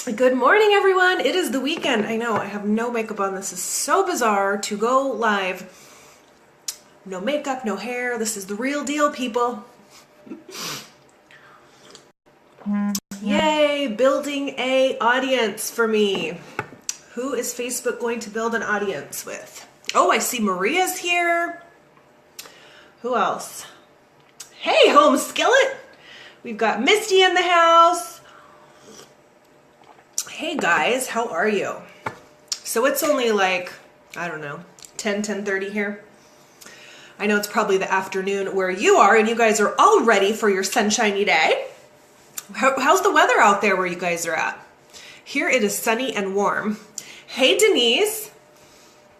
Good morning, everyone. It is the weekend. I know I have no makeup on. This is so bizarre to go live. No makeup, no hair. This is the real deal, people. Yay, building a audience for me. Who is Facebook going to build an audience with? Oh, I see Maria's here. Who else? Hey, Home Skillet. We've got Misty in the house. Hey guys, how are you? So it's only like, I don't know, 10:30 here. I know it's probably the afternoon where you are, and you guys are all ready for your sunshiny day. How's the weather out there where you guys are at? Here it is sunny and warm. Hey Denise.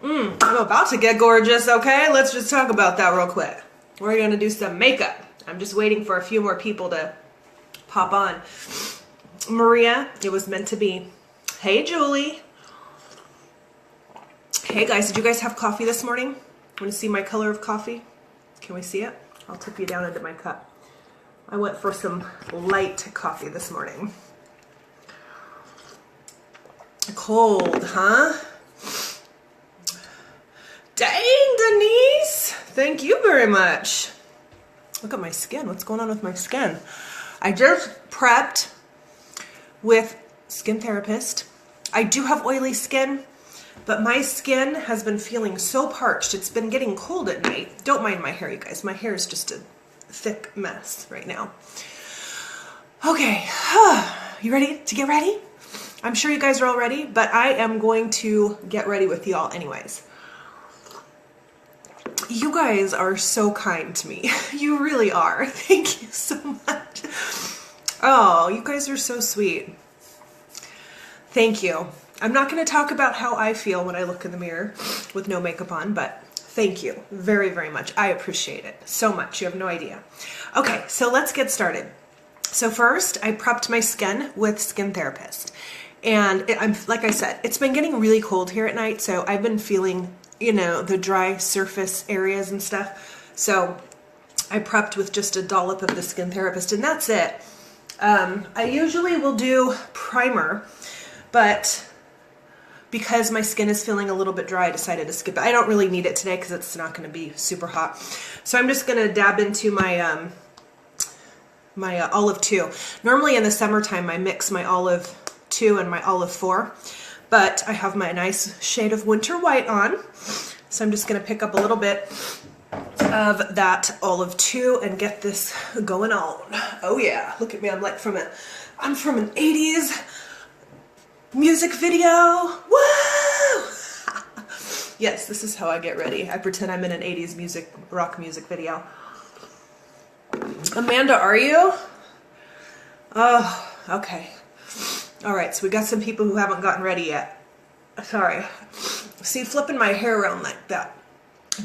I'm about to get gorgeous, okay? Let's just talk about that real quick. We're gonna do some makeup. I'm just waiting for a few more people to pop on. Maria, it was meant to be. Hey Julie. Hey guys, did you guys have coffee this morning? Want to see my color of coffee? Can we see it? I'll tip you down into my cup. I went for some light coffee this morning. Cold, huh? Dang, Denise! Thank you very much. Look at my skin. What's going on with my skin? I just prepped with Skin Therapist. I do have oily skin, but my skin has been feeling so parched. It's been getting cold at night. Don't mind my hair, you guys. My hair is just a thick mess right now. Okay, you ready to get ready? I'm sure you guys are all ready, but I am going to get ready with y'all anyways. You guys are so kind to me. You really are. Thank you so much. Oh, you guys are so sweet. Thank you. I'm not going to talk about how I feel when I look in the mirror with no makeup on, but thank you very, very much. I appreciate it so much. You have no idea. Okay, so let's get started. So first, I prepped my skin with Skin Therapist. And I'm like I said, it's been getting really cold here at night, so I've been feeling, you know, the dry surface areas and stuff. So I prepped with just a dollop of the Skin Therapist, and that's it. I usually will do primer, but because my skin is feeling a little bit dry, I decided to skip it. I don't really need it today because it's not going to be super hot. So I'm just going to dab into my my Olive 2. Normally in the summertime, I mix my Olive 2 and my Olive 4, but I have my nice shade of Winter White on. So I'm just going to pick up a little bit of that Olive 2 and get this going on. Oh yeah, look at me. I'm from an 80s music video. Woo! Yes, this is how I get ready. I pretend I'm in an 80s rock music video. Amanda, are you? Oh, okay. All right, so we got some people who haven't gotten ready yet. Sorry. See, flipping my hair around like that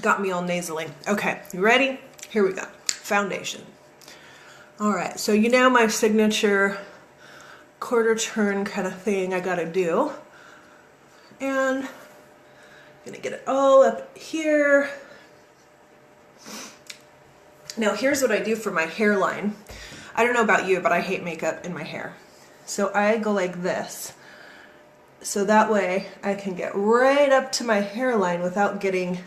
got me all nasally. Okay, you ready? Here we go. Foundation. All right, so you know my signature quarter turn kind of thing I gotta do. And I'm gonna get it all up here. Now here's what I do for my hairline. I don't know about you, but I hate makeup in my hair. So I go like this. So that way I can get right up to my hairline without getting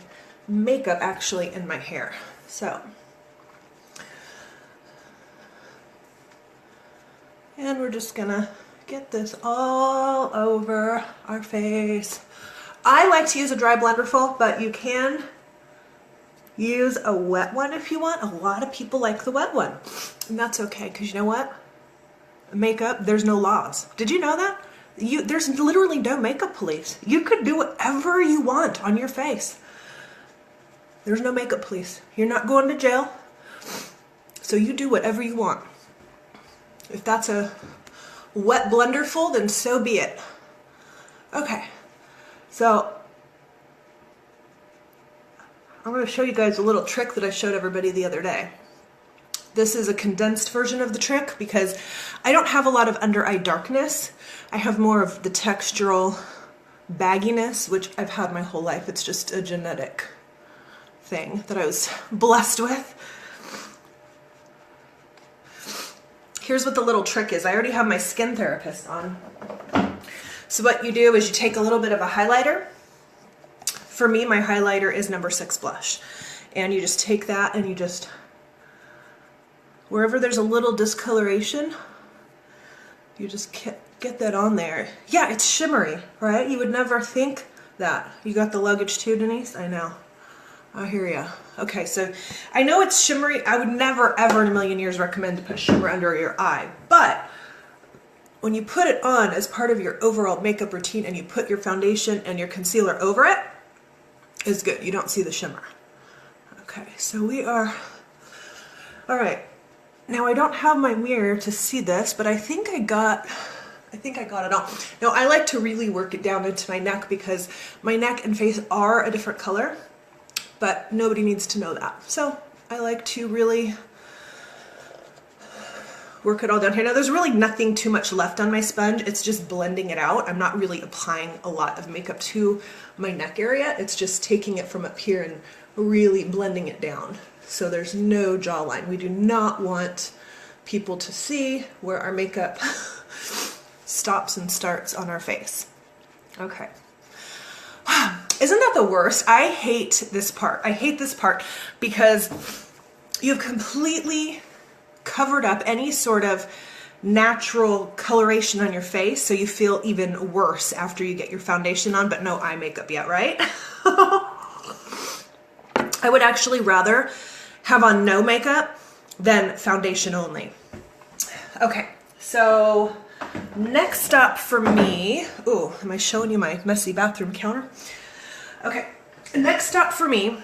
makeup actually in my hair. So, and we're just gonna get this all over our face. I like to use a dry blenderful, but you can use a wet one if you want. A lot of people like the wet one, and that's okay, because you know what? Makeup, there's no laws. Did you know that? There's literally no makeup police. You could do whatever you want on your face. There's no makeup police. You're not going to jail. So you do whatever you want. If that's a wet blenderful, then so be it. Okay. So I'm going to show you guys a little trick that I showed everybody the other day. This is a condensed version of the trick because I don't have a lot of under eye darkness. I have more of the textural bagginess, which I've had my whole life. It's just a genetic thing that I was blessed with. Here's what the little trick is. I already have my Skin Therapist on. So what you do is you take a little bit of a highlighter. For me, my highlighter is number 6 blush. And you just take that and you just, wherever there's a little discoloration, you just get that on there. Yeah, it's shimmery, right? You would never think that. You got the luggage too, Denise? I know. I hear ya. Okay, so I know it's shimmery. I would never, ever in a million years recommend to put shimmer under your eye. But when you put it on as part of your overall makeup routine and you put your foundation and your concealer over it, it's good. You don't see the shimmer. Okay, so we are, all right. Now I don't have my mirror to see this, but I think I got it all. Now I like to really work it down into my neck because my neck and face are a different color, but nobody needs to know that. So I like to really work it all down here. Now there's really nothing too much left on my sponge. It's just blending it out. I'm not really applying a lot of makeup to my neck area. It's just taking it from up here and really blending it down. So there's no jawline. We do not want people to see where our makeup stops and starts on our face. Okay. Isn't that the worst? I hate this part. I hate this part because you've completely covered up any sort of natural coloration on your face, so you feel even worse after you get your foundation on, but no eye makeup yet, right? I would actually rather have on no makeup than foundation only. Okay, so next up for me, ooh, am I showing you my messy bathroom counter? Okay, next up for me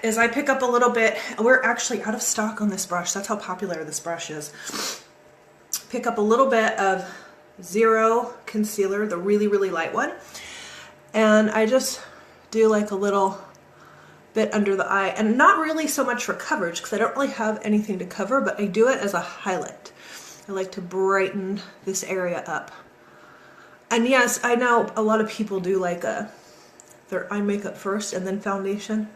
is I pick up a little bit, we're actually out of stock on this brush, that's how popular this brush is. Pick up a little bit of Zero concealer, the really, really light one, and I just do like a little bit under the eye, and not really so much for coverage because I don't really have anything to cover, but I do it as a highlight. I like to brighten this area up. And yes, I know a lot of people do like their eye makeup first and then foundation,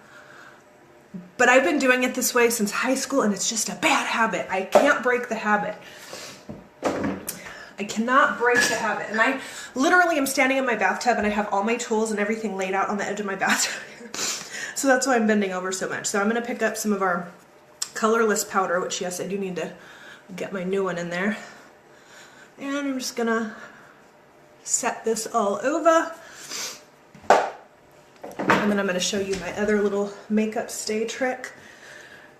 but I've been doing it this way since high school and it's just a bad habit. I can't break the habit. I cannot break the habit. And I literally am standing in my bathtub and I have all my tools and everything laid out on the edge of my bathtub here. So that's why I'm bending over so much. So I'm going to pick up some of our colorless powder, which yes, I do need to get my new one in there. And I'm just going to set this all over. And then I'm going to show you my other little makeup stay trick.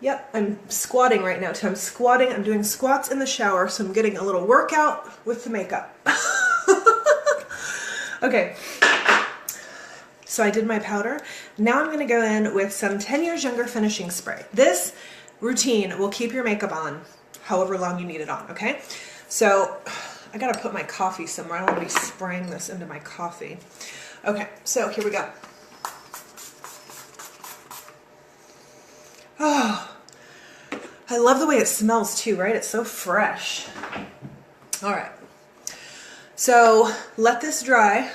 Yep, I'm squatting right now too. I'm squatting, I'm doing squats in the shower, so I'm getting a little workout with the makeup. Okay, so I did my powder. Now I'm gonna go in with some 10 Years Younger finishing spray. This routine will keep your makeup on however long you need it on, okay? So I gotta put my coffee somewhere. I don't wanna be spraying this into my coffee. Okay, so here we go. Oh, I love the way it smells too, right? It's so fresh. All right. So let this dry.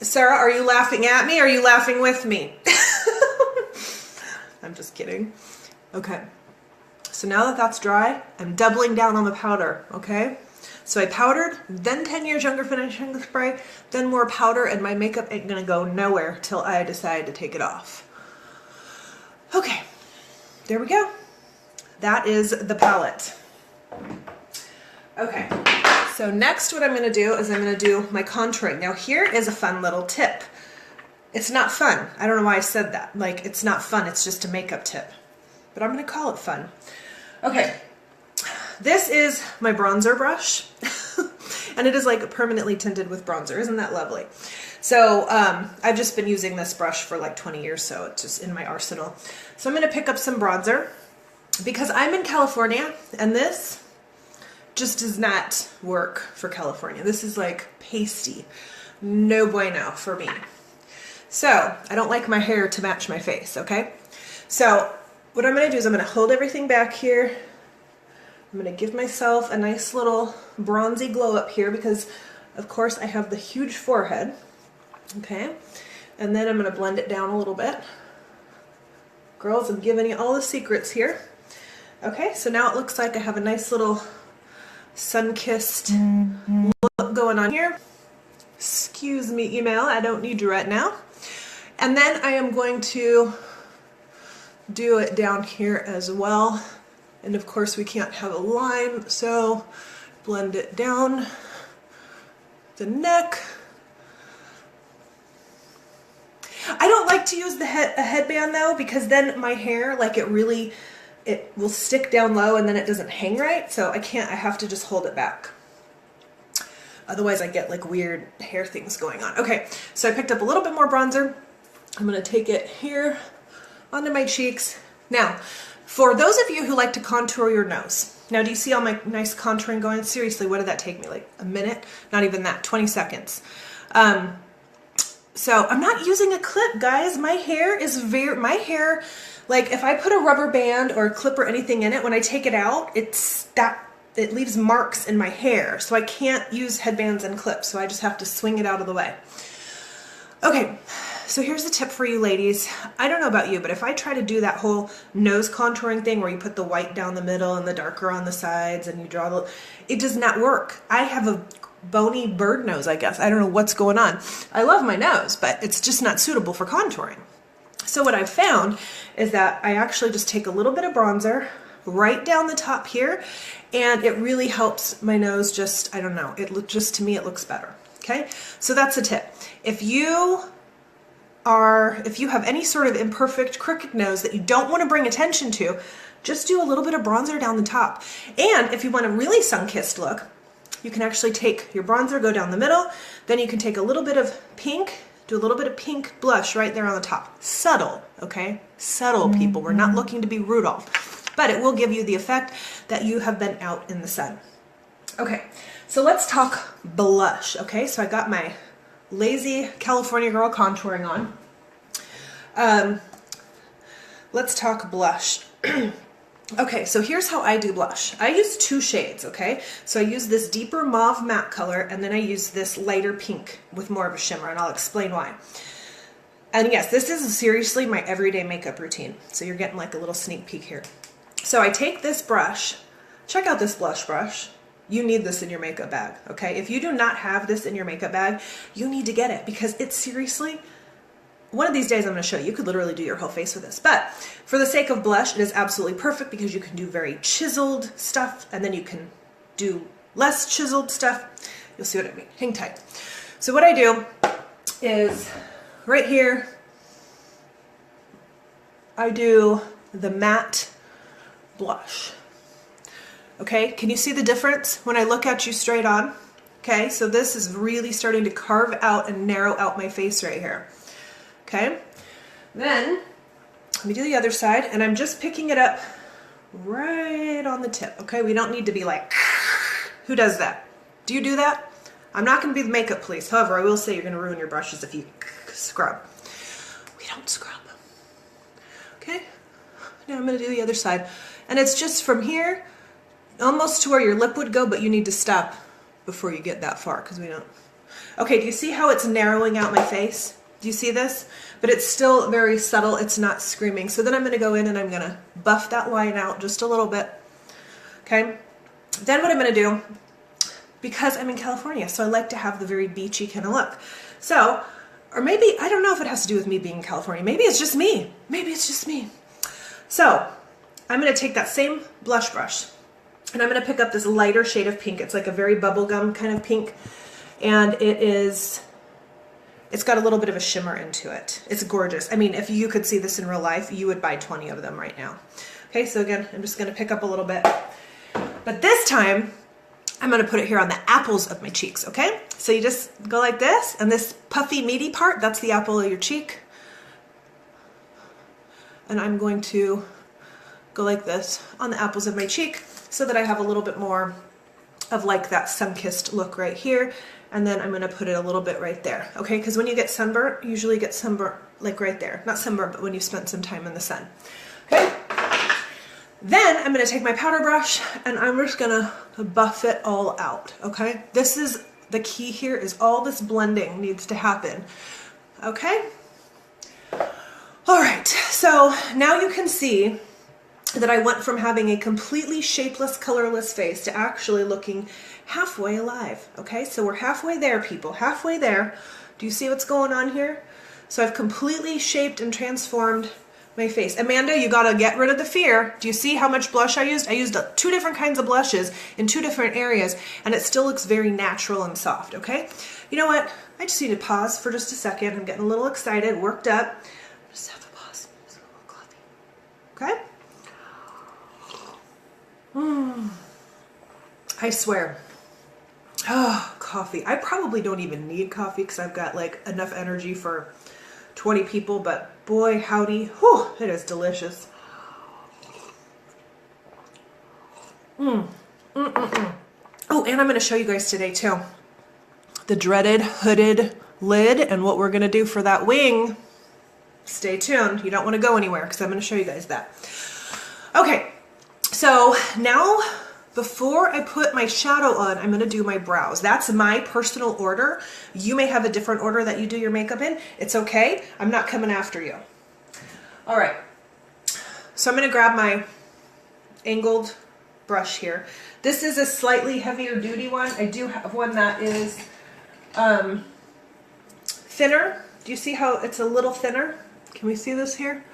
Sarah, are you laughing at me or are you laughing with me? I'm just kidding. Okay. So now that that's dry, I'm doubling down on the powder, okay? So I powdered, then 10 Years Younger finishing spray, then more powder, and my makeup ain't gonna go nowhere till I decide to take it off. Okay, there we go. That is the palette. Okay, so next what I'm gonna do is I'm gonna do my contouring. Now here is a fun little tip. It's not fun. I don't know why I said that. Like, it's not fun, it's just a makeup tip. But I'm gonna call it fun. Okay. This is my bronzer brush, and it is like permanently tinted with bronzer. Isn't that lovely? So I've just been using this brush for like 20 years, so it's just in my arsenal. So I'm going to pick up some bronzer because I'm in California, and this just does not work for California. This is like pasty. No bueno for me. So I don't like my hair to match my face, okay? So what I'm going to do is I'm going to hold everything back here. I'm going to give myself a nice little bronzy glow up here because, of course, I have the huge forehead. Okay, and then I'm going to blend it down a little bit. Girls, I'm giving you all the secrets here. Okay, so now it looks like I have a nice little sun-kissed look going on here. Excuse me, email, I don't need you right now. And then I am going to do it down here as well. And of course we can't have a line, so blend it down the neck. I don't like to use a headband though, because then my hair, like it will stick down low and then it doesn't hang right. So I have to just hold it back. Otherwise I get like weird hair things going on. Okay, so I picked up a little bit more bronzer. I'm gonna take it here onto my cheeks. Now, for those of you who like to contour your nose, now do you see all my nice contouring going? Seriously, what did that take me? Like a minute? Not even that, 20 seconds. So I'm not using a clip, guys. My hair, like if I put a rubber band or a clip or anything in it, when I take it out, it leaves marks in my hair. So I can't use headbands and clips. So I just have to swing it out of the way. Okay, so here's the tip for you ladies. I don't know about you, but if I try to do that whole nose contouring thing where you put the white down the middle and the darker on the sides and you draw it does not work. I have a bony bird nose, I guess. I don't know what's going on. I love my nose, but it's just not suitable for contouring. So what I've found is that I actually just take a little bit of bronzer right down the top here, and it really helps my nose just, I don't know, to me it looks better. Okay, so that's a tip. If you have any sort of imperfect, crooked nose that you don't want to bring attention to, just do a little bit of bronzer down the top. And if you want a really sun-kissed look, you can actually take your bronzer, go down the middle, then you can take a little bit of pink, do a little bit of pink blush right there on the top. Subtle, okay? Subtle, people. We're not looking to be Rudolph, but it will give you the effect that you have been out in the sun. Okay, so let's talk blush, okay? So I got my Lazy California Girl contouring on. Let's talk blush. Okay, so here's how I do blush. I use 2 shades, okay? So I use this deeper mauve matte color, and then I use this lighter pink with more of a shimmer, and I'll explain why. And yes, this is seriously my everyday makeup routine. So you're getting like a little sneak peek here. So I take this brush. Check out this blush brush. You need this in your makeup bag, okay? If you do not have this in your makeup bag, you need to get it, because it's seriously, one of these days I'm going to show you. You could literally do your whole face with this. But for the sake of blush, it is absolutely perfect because you can do very chiseled stuff and then you can do less chiseled stuff. You'll see what I mean. Hang tight. So what I do is right here, I do the matte blush. Okay, can you see the difference when I look at you straight on? Okay, so this is really starting to carve out and narrow out my face right here. Okay, then let me do the other side, and I'm just picking it up right on the tip. Okay, we don't need to be like, who does that? Do you do that? I'm not going to be the makeup police. However, I will say you're going to ruin your brushes if you scrub. We don't scrub. Okay, now I'm going to do the other side, and it's just from here almost to where your lip would go, but you need to stop before you get that far because we don't. Okay, do you see how it's narrowing out my face? Do you see this? But it's still very subtle. It's not screaming. So then I'm going to go in and I'm going to buff that line out just a little bit. Okay. Then what I'm going to do, because I'm in California, so I like to have the very beachy kind of look. So, or maybe, I don't know if it has to do with me being in California. Maybe it's just me. Maybe it's just me. So I'm going to take that same blush brush and I'm going to pick up this lighter shade of pink. It's like a very bubblegum kind of pink. And it's got a little bit of a shimmer into it. It's gorgeous. I mean, if you could see this in real life, you would buy 20 of them right now. Okay, so again, I'm just gonna pick up a little bit. But this time, I'm gonna put it here on the apples of my cheeks, okay? So you just go like this, and this puffy, meaty part, that's the apple of your cheek. And I'm going to go like this on the apples of my cheek so that I have a little bit more of like that sun-kissed look right here. And then I'm going to put it a little bit right there, okay? Because when you get sunburnt, you usually get sunburnt like right there. Not sunburnt, but when you spent some time in the sun, okay? Then I'm going to take my powder brush and I'm just going to buff it all out, okay? This is the key here, is all this blending needs to happen, okay? All right, so now you can see that I went from having a completely shapeless, colorless face to actually looking halfway alive. Okay, so we're halfway there, people, halfway there. Do you see what's going on here? So I've completely shaped and transformed my face. Amanda, you gotta get rid of the fear. Do you see how much blush I used? I used 2 different kinds of blushes in 2 different areas, and it still looks very natural and soft, okay? You know what? I just need to pause for just a second. I'm getting a little excited, worked up. Just have to pause. Just a little coffee. Okay? I swear. Oh, coffee. I probably don't even need coffee because I've got like enough energy for 20 people, but boy, howdy, whew, it is delicious. Oh, and I'm going to show you guys today too the dreaded hooded lid and what we're going to do for that wing. Stay tuned. You don't want to go anywhere because I'm going to show you guys that. Okay, so now before I put my shadow on, I'm going to do my brows. That's my personal order. You may have a different order that you do your makeup in. It's okay. I'm not coming after you. All right. So I'm going to grab my angled brush here. This is a slightly heavier duty one. I do have one that is thinner. Do you see how it's a little thinner? Can we see this here?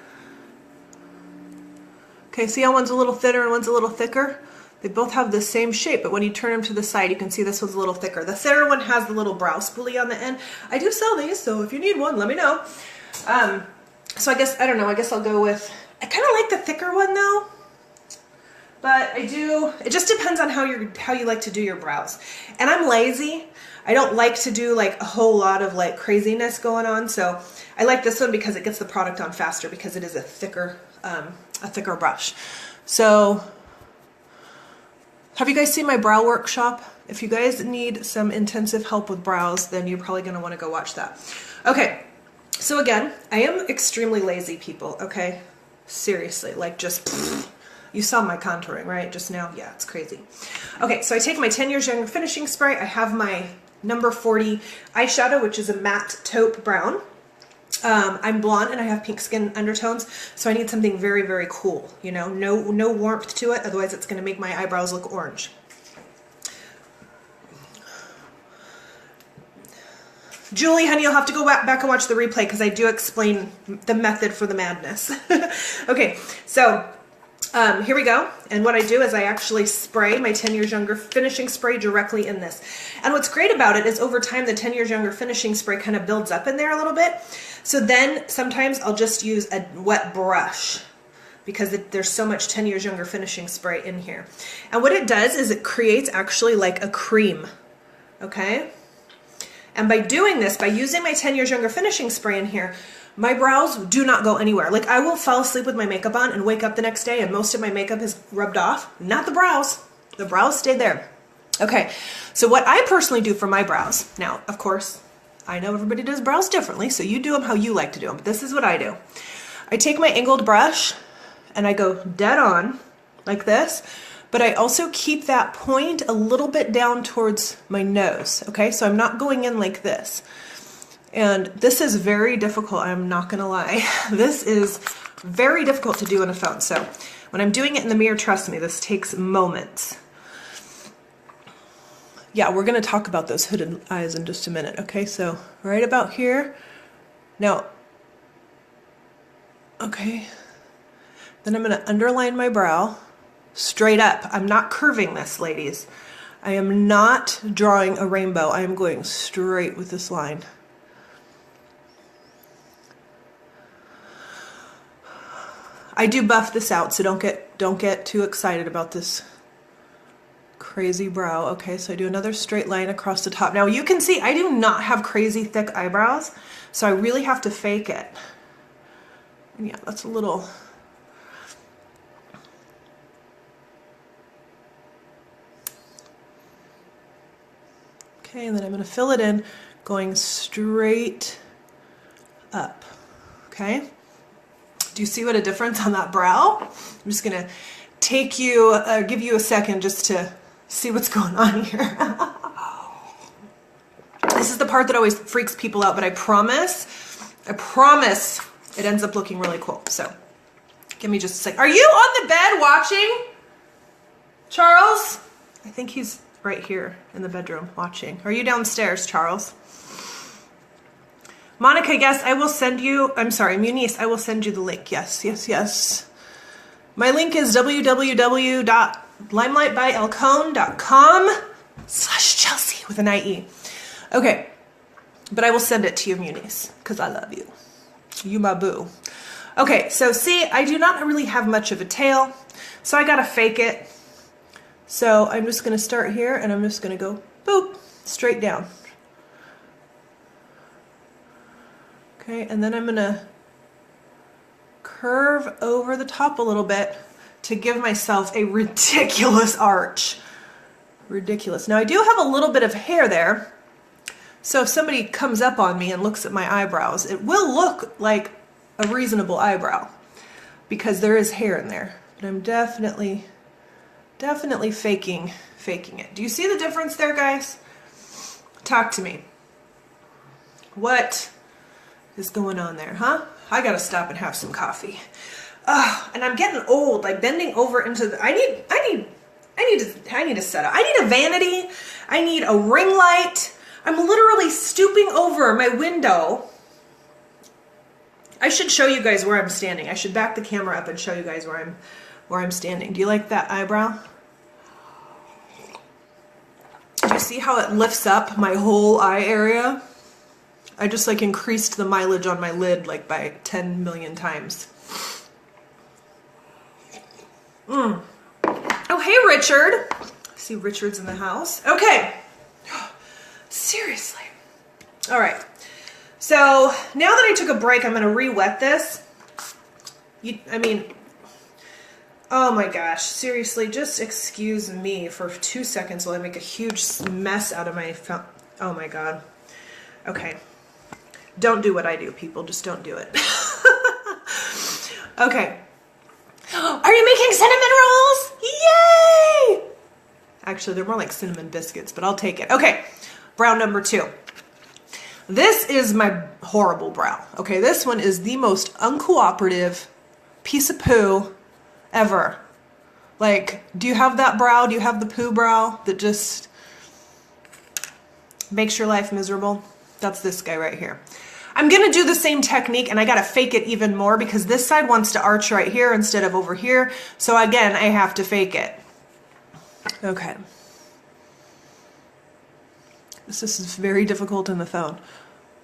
Okay, see how one's a little thinner and one's a little thicker? They both have the same shape, but when you turn them to the side, you can see this one's a little thicker. The thinner one has the little brow spoolie on the end. I do sell these, so if you need one, let me know. So I guess, I don't know, I guess I'll go with, I kind of like the thicker one though, but I do, it just depends on how you like to do your brows. And I'm lazy. I don't like to do like a whole lot of like craziness going on, so I like this one because it gets the product on faster because it is a thicker brush. So, have you guys seen my brow workshop? If you guys need some intensive help with brows, then you're probably gonna wanna go watch that. Okay, so again, I am extremely lazy, people, okay? Seriously, like just, you saw my contouring, right, just now? Yeah, it's crazy. Okay, so I take my 10 Years Younger finishing spray. I have my number 40 eyeshadow, which is a matte taupe brown. I'm blonde and I have pink skin undertones, so I need something very, very cool, you know, no warmth to it, otherwise it's going to make my eyebrows look orange. Julie, honey, you'll have to go back and watch the replay because I do explain the method for the madness. Okay, so here we go. And what I do is I actually spray my 10 Years Younger finishing spray directly in this. And what's great about it is over time the 10 Years Younger finishing spray kind of builds up in there a little bit. So then sometimes I'll just use a wet brush because there's so much 10 Years Younger finishing spray in here. And what it does is it creates actually like a cream, okay? And by doing this, by using my 10 Years Younger finishing spray in here, my brows do not go anywhere. Like I will fall asleep with my makeup on and wake up the next day and most of my makeup is rubbed off. Not the brows. The brows stayed there. Okay, so what I personally do for my brows, now, of course, I know everybody does brows differently, so you do them how you like to do them, but this is what I do. I take my angled brush and I go dead on like this, but I also keep that point a little bit down towards my nose, okay? So I'm not going in like this. And this is very difficult, I'm not gonna lie. This is very difficult to do on a phone. So when I'm doing it in the mirror, trust me, this takes moments. Yeah, we're gonna talk about those hooded eyes in just a minute, okay? So right about here. Now, okay. Then I'm gonna underline my brow straight up. I'm not curving this, ladies. I am not drawing a rainbow. I am going straight with this line. I do buff this out, so don't get too excited about this crazy brow. Okay, so I do another straight line across the top. Now you can see I do not have crazy thick eyebrows, so I really have to fake it. And yeah, that's a little. Okay, and then I'm going to fill it in, going straight up. Okay. Do you see what a difference on that brow? I'm just gonna take you, give you a second just to see what's going on here. This is the part that always freaks people out, but I promise, it ends up looking really cool. So Give me just a sec. Are you on the bed watching? Charles? I think he's right here in the bedroom watching. Are you downstairs, Charles? Monica, yes, I will send you, I'm sorry, Munice, I will send you the link. Yes, yes, yes. My link is www.limelightbyelcone.com/Chelsie with an IE. Okay, but I will send it to you, Munice, because I love you. You my boo. Okay, so see, I do not really have much of a tail, so I gotta fake it. So I'm just gonna start here and I'm just gonna go boop, straight down. Okay, and then I'm gonna curve over the top a little bit to give myself a ridiculous arch. Ridiculous. Now I do have a little bit of hair there, so if somebody comes up on me and looks at my eyebrows, it will look like a reasonable eyebrow because there is hair in there. But I'm definitely faking it. Do you see the difference there, guys? Talk to me. What is going on there, huh? I gotta stop and have some coffee. And I'm getting old, like bending over into the, I need a setup. I need a vanity. I need a ring light. I'm literally stooping over my window. I should show you guys where I'm standing. I should back the camera up and show you guys where I'm standing. Do you like that eyebrow? Do you see how it lifts up my whole eye area? I just like increased the mileage on my lid like by 10 million times. Oh, hey, Richard. I see Richard's in the house. Okay. Seriously. All right. So now that I took a break, I'm going to re-wet this. Oh my gosh. Seriously, just excuse me for 2 seconds while I make a huge mess out of my phone. Oh my God. Okay. Don't do what I do, people. Just don't do it. Okay. Are you making cinnamon rolls? Yay! Actually, they're more like cinnamon biscuits, but I'll take it. Okay. Brow number 2. This is my horrible brow. Okay, this one is the most uncooperative piece of poo ever. Like, do you have that brow? Do you have the poo brow that just makes your life miserable? That's this guy right here. I'm gonna do the same technique and I gotta fake it even more because this side wants to arch right here instead of over here. So again, I have to fake it. Okay. This is very difficult in the phone.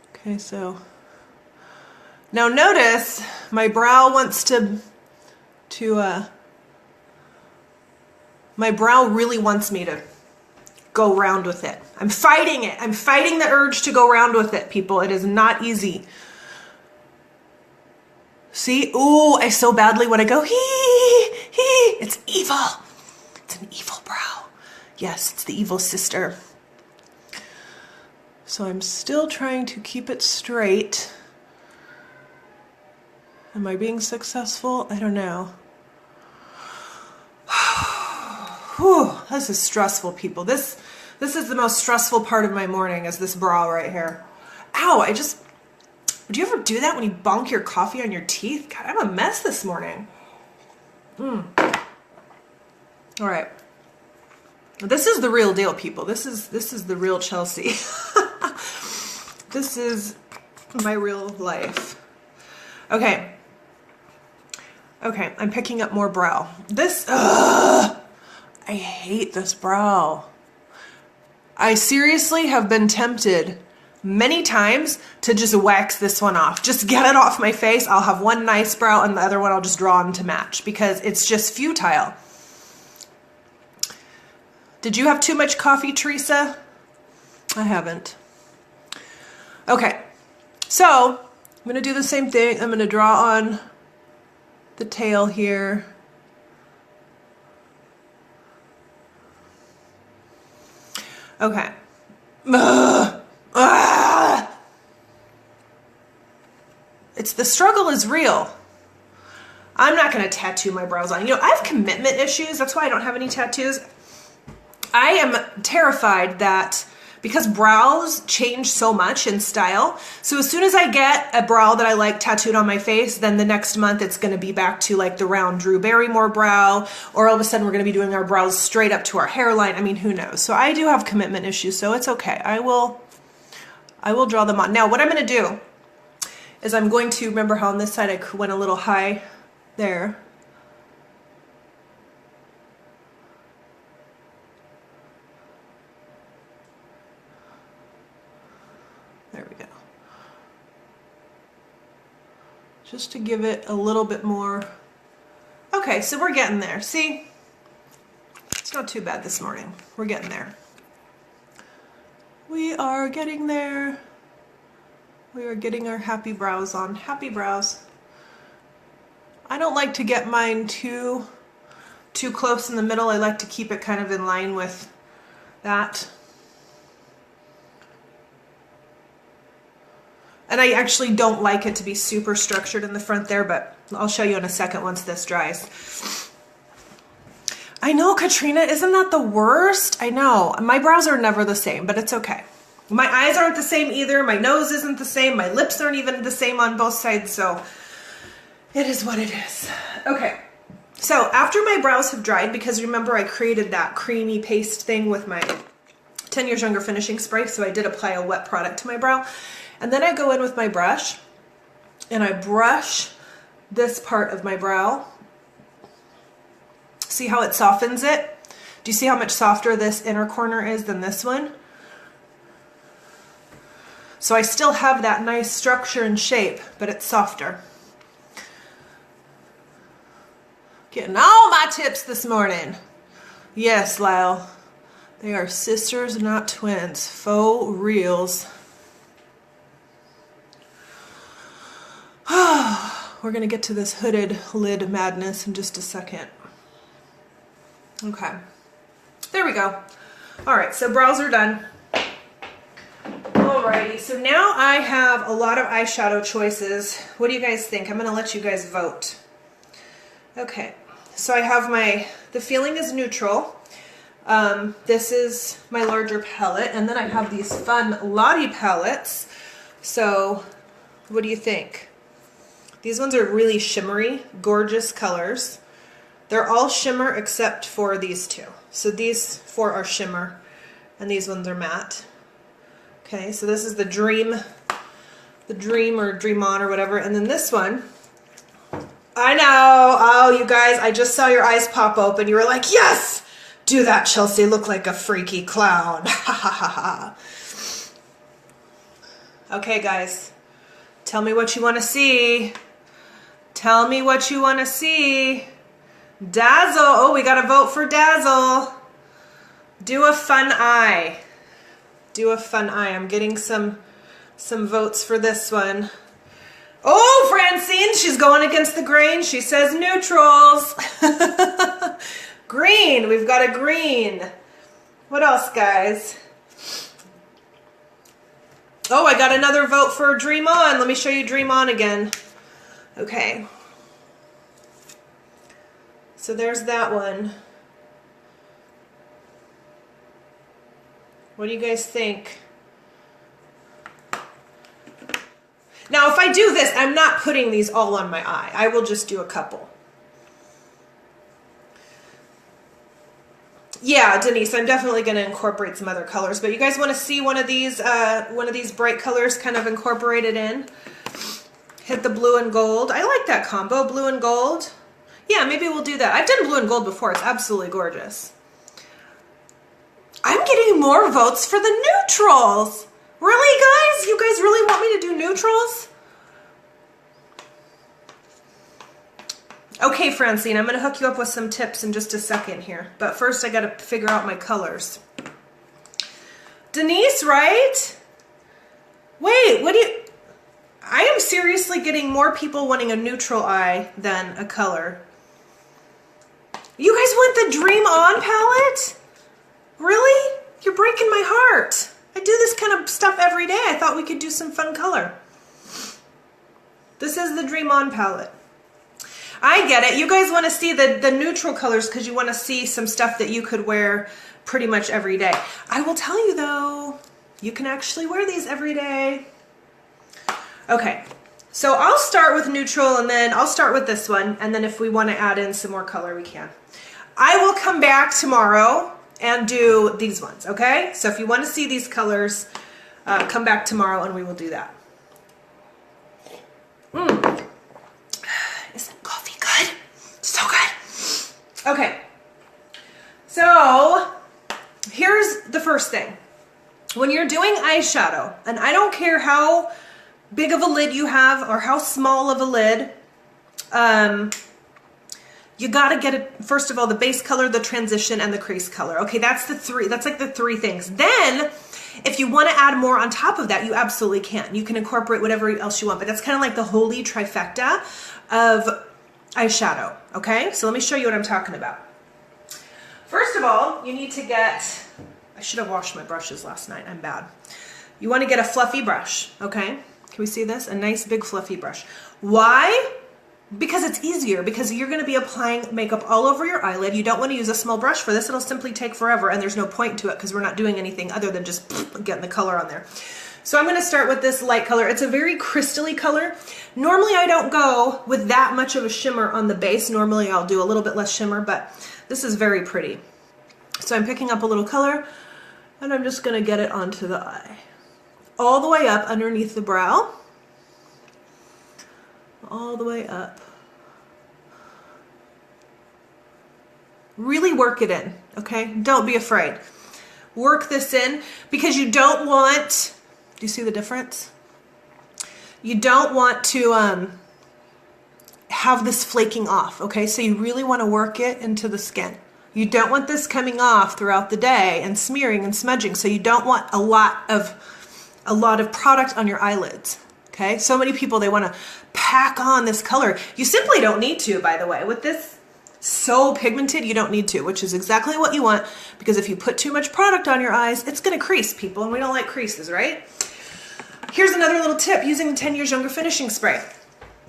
Okay, so now notice my brow wants my brow really wants me to go round with it. I'm fighting it. I'm fighting the urge to go round with it, people. It is not easy. See? Ooh, I so badly want to go, hee. It's evil. It's an evil brow. Yes, it's the evil sister. So I'm still trying to keep it straight. Am I being successful? I don't know. Whew, this is stressful, people. This is the most stressful part of my morning is this brow right here. Ow, would you ever do that when you bonk your coffee on your teeth? God, I'm a mess this morning. All right. This is the real deal, people. This is the real Chelsie. This is my real life. Okay. Okay, I'm picking up more brow. I hate this brow. I seriously have been tempted many times to just wax this one off. Just get it off my face. I'll have one nice brow and the other one I'll just draw on to match because it's just futile. Did you have too much coffee, Teresa? I haven't. Okay, so I'm going to do the same thing. I'm going to draw on the tail here. Okay. The struggle is real. I'm not going to tattoo my brows on. You know, I have commitment issues. That's why I don't have any tattoos. I am terrified that because brows change so much in style. So as soon as I get a brow that I like tattooed on my face, then the next month it's gonna be back to like the round Drew Barrymore brow, or all of a sudden we're gonna be doing our brows straight up to our hairline. I mean, who knows? So I do have commitment issues, so it's okay. I will draw them on. Now what I'm gonna do is I'm going to, remember how on this side I went a little high there. There we go. Just to give it a little bit more. Okay, so we're getting there. See? It's not too bad this morning. We're getting there. We are getting there. We are getting our happy brows on. Happy brows. I don't like to get mine too close in the middle. I like to keep it kind of in line with that. And I actually don't like it to be super structured in the front there, but I'll show you in a second once this dries. I know, Katrina, isn't that the worst? I know. My brows are never the same, but it's okay. My eyes aren't the same either. My nose isn't the same. My lips aren't even the same on both sides, so it is what it is. Okay, so after my brows have dried, because remember I created that creamy paste thing with my 10 Years Younger finishing spray, so I did apply a wet product to my brow. And then I go in with my brush and I brush this part of my brow. See how it softens it? Do you see how much softer this inner corner is than this one? So I still have that nice structure and shape, but it's softer. Getting all my tips this morning. Yes, Lyle. They are sisters, not twins. Faux reals. We're going to get to this hooded lid madness in just a second. Okay. There we go. All right, so brows are done. Alrighty, so now I have a lot of eyeshadow choices. What do you guys think? I'm going to let you guys vote. Okay, so I have the feeling is neutral. This is my larger palette, and then I have these fun Lottie palettes. So what do you think? These ones are really shimmery, gorgeous colors. They're all shimmer except for these two. So these four are shimmer, and these ones are matte. Okay, so this is the Dream or Dream On or whatever, and then this one, I know, oh you guys, I just saw your eyes pop open. You were like, yes, do that, Chelsie, look like a freaky clown. Ha ha ha ha. Okay guys, tell me what you want to see. Tell me what you want to see. Dazzle. Oh, we got to vote for Dazzle. Do a fun eye. Do a fun eye. I'm getting some votes for this one. Oh, Francine, she's going against the grain. She says neutrals. Green. We've got a green. What else, guys? Oh, I got another vote for Dream On. Let me show you Dream On again. Okay. So there's that one. What do you guys think? Now, if I do this, I'm not putting these all on my eye. I will just do a couple. Yeah, Denise, I'm definitely going to incorporate some other colors, but you guys want to see one of these bright colors kind of incorporated in? Hit the blue and gold. I like that combo, blue and gold. Yeah, maybe we'll do that. I've done blue and gold before. It's absolutely gorgeous. I'm getting more votes for the neutrals. Really, guys? You guys really want me to do neutrals? Okay, Francine, I'm going to hook you up with some tips in just a second here. But first, I got to figure out my colors. Denise, right? Wait, what do you... I am seriously getting more people wanting a neutral eye than a color. You guys want the Dream On palette? Really? You're breaking my heart. I do this kind of stuff every day. I thought we could do some fun color. This is the Dream On palette. I get it. You guys want to see the neutral colors because you want to see some stuff that you could wear pretty much every day. I will tell you though, You can actually wear these every day. Okay, so I'll start with neutral, and then I'll start with this one, and then if we want to add in some more color, we can. I will come back tomorrow and do these ones, okay? So if you want to see these colors, come back tomorrow and we will do that. Isn't coffee good? So good. Okay, so here's the first thing. When you're doing eyeshadow, and I don't care how big of a lid you have or how small of a lid, you gotta get it, first of all, the base color, the transition, and the crease color. Okay, that's like the three things. Then, if you wanna add more on top of that, you absolutely can. You can incorporate whatever else you want, but that's kind of like the holy trifecta of eyeshadow, okay? So let me show you what I'm talking about. First of all, you need to get, I should have washed my brushes last night, I'm bad. You wanna get a fluffy brush, okay? Can we see this? A nice big fluffy brush. Why? Because it's easier, because you're gonna be applying makeup all over your eyelid. You don't wanna use a small brush for this. It'll simply take forever, and there's no point to it because we're not doing anything other than just getting the color on there. So I'm gonna start with this light color. It's a very crystally color. Normally I don't go with that much of a shimmer on the base. Normally I'll do a little bit less shimmer, but this is very pretty. So I'm picking up a little color, and I'm just gonna get it onto the eye. All the way up underneath the brow. All the way up. Really work it in, okay? Don't be afraid. Work this in because you don't want, do you see the difference? You don't want to have this flaking off, okay? So you really want to work it into the skin. You don't want this coming off throughout the day and smearing and smudging, so you don't want a lot of product on your eyelids. Okay, so many people, they want to pack on this color. You simply don't need to, by the way. With this so pigmented, you don't need to, which is exactly what you want, because if you put too much product on your eyes, it's going to crease, people, and we don't like creases, right? Here's another little tip, using the 10 Years Younger finishing spray.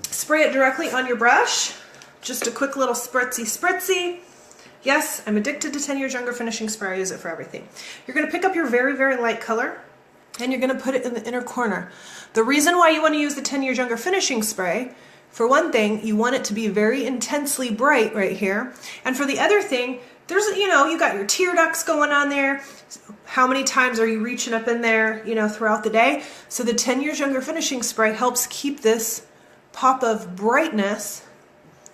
Spray it directly on your brush. Just a quick little spritzy. Yes, I'm addicted to 10 Years Younger finishing spray. I use it for everything. You're going to pick up your very, very light color, and you're going to put it in the inner corner. The reason why you want to use the 10 Years Younger finishing spray, for one thing, you want it to be very intensely bright right here. And for the other thing, there's, you know, you got your tear ducts going on there. How many times are you reaching up in there, you know, throughout the day? So the 10 Years Younger finishing spray helps keep this pop of brightness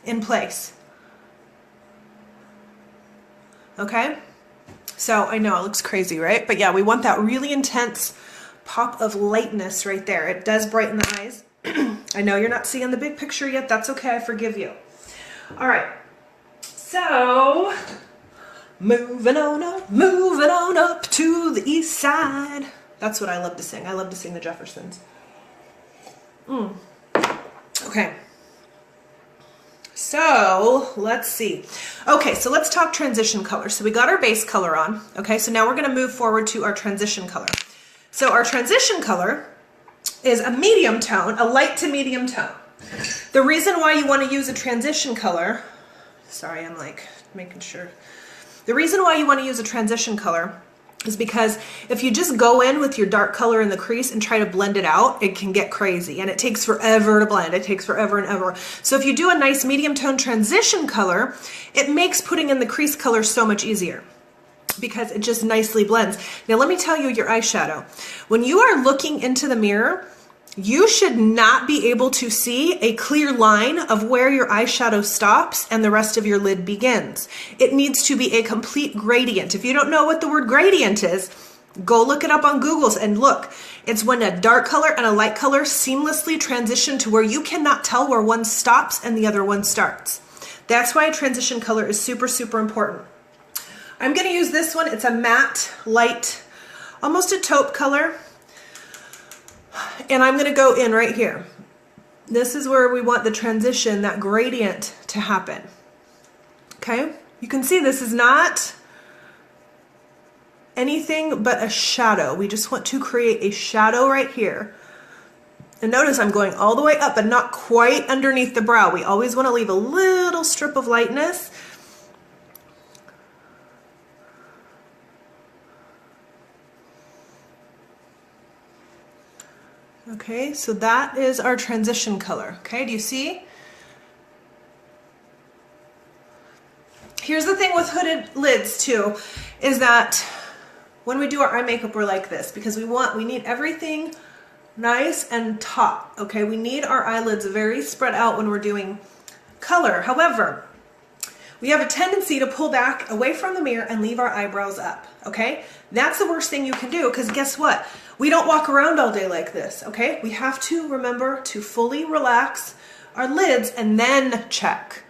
in place. Okay? So I know it looks crazy, right? But yeah, we want that really intense pop of lightness right there. It does brighten the eyes. I know you're not seeing the big picture yet. That's okay. I forgive you. All right. So moving on up to the east side. That's what I love to sing. I love to sing the Jeffersons. Okay. So let's see. Okay, so let's talk transition color. So we got our base color on. Okay, so now we're going to move forward to our transition color. So our transition color is a medium tone, a light to medium tone. The reason why you want to use a transition color, sorry, I'm like making sure. The reason why you want to use a transition color is because if you just go in with your dark color in the crease and try to blend it out, it can get crazy and it takes forever to blend. It takes forever and ever. So if you do a nice medium tone transition color, it makes putting in the crease color so much easier, because it just nicely blends. Now let me tell you your eyeshadow. When you are looking into the mirror, you should not be able to see a clear line of where your eyeshadow stops and the rest of your lid begins. It needs to be a complete gradient. If you don't know what the word gradient is, go look it up on Google and look. It's when a dark color and a light color seamlessly transition to where you cannot tell where one stops and the other one starts. That's why a transition color is super, super important. I'm going to use this one. It's a matte, light, almost a taupe color. And I'm going to go in right here. This is where we want the transition, that gradient, to happen. Okay? You can see this is not anything but a shadow. We just want to create a shadow right here. And notice I'm going all the way up and not quite underneath the brow. We always want to leave a little strip of lightness. Okay, so that is our transition color. Okay, do you see? Here's the thing with hooded lids too, is that when we do our eye makeup, we're like this because we need everything nice and taut. Okay, we need our eyelids very spread out when we're doing color. However, we have a tendency to pull back away from the mirror and leave our eyebrows up. Okay, that's the worst thing you can do because guess what? We don't walk around all day like this. Okay, we have to remember to fully relax our lids and then check.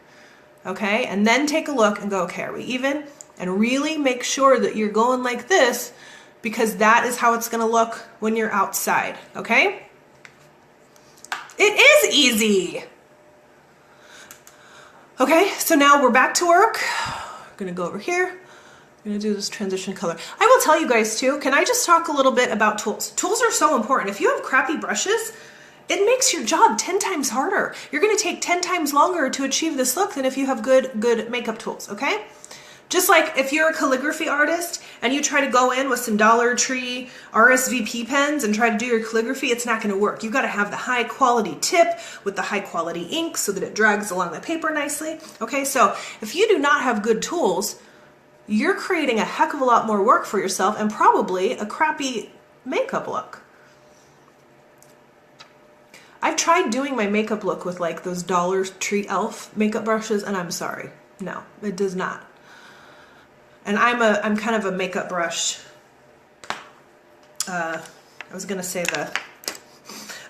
Okay, and then take a look and go, okay, are we even? And really make sure that you're going like this because that is how it's going to look when you're outside. Okay, it is easy. Okay, so now we're back to work. We're gonna go over here. I'm gonna do this transition color. I will tell you guys too, can I just talk a little bit about tools? Tools are so important. If you have crappy brushes, it makes your job 10 times harder. You're gonna take 10 times longer to achieve this look than if you have good makeup tools, okay? Just like if you're a calligraphy artist and you try to go in with some Dollar Tree RSVP pens and try to do your calligraphy, it's not going to work. You've got to have the high quality tip with the high quality ink so that it drags along the paper nicely. Okay, so if you do not have good tools, you're creating a heck of a lot more work for yourself and probably a crappy makeup look. I've tried doing my makeup look with like those Dollar Tree elf makeup brushes and I'm sorry. No, it does not. And I'm kind of a makeup brush. I was gonna say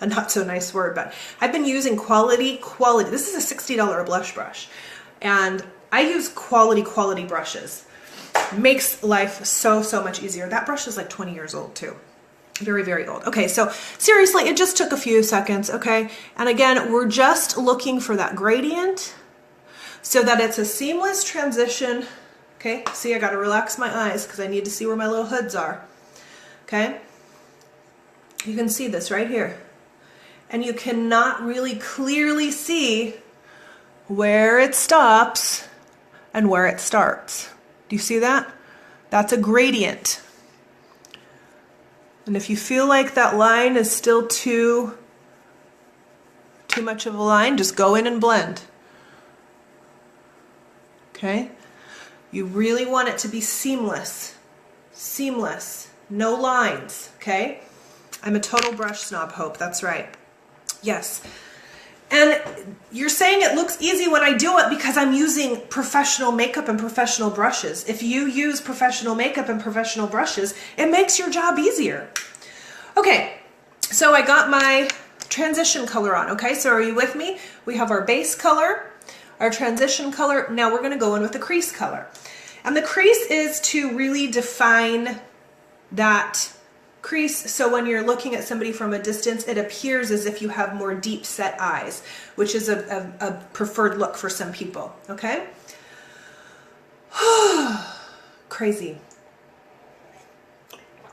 a not so nice word, but I've been using quality. This is a $60 blush brush, and I use quality brushes. Makes life so much easier. That brush is like 20 years old too. Very, very old. Okay, so seriously, it just took a few seconds, okay? And again, we're just looking for that gradient so that it's a seamless transition. Okay, see, I gotta relax my eyes because I need to see where my little hoods are. Okay, you can see this right here. And you cannot really clearly see where it stops and where it starts. Do you see that? That's a gradient. And if you feel like that line is still too much of a line, just go in and blend. Okay? You really want it to be seamless. Seamless. No lines, okay? I'm a total brush snob, Hope. That's right. Yes. And you're saying it looks easy when I do it because I'm using professional makeup and professional brushes. If you use professional makeup and professional brushes, it makes your job easier. Okay, so I got my transition color on, okay? So are you with me? We have our base color, our transition color. Now we're gonna go in with the crease color. And the crease is to really define that crease, so when you're looking at somebody from a distance, it appears as if you have more deep set eyes, which is a preferred look for some people, okay? Crazy.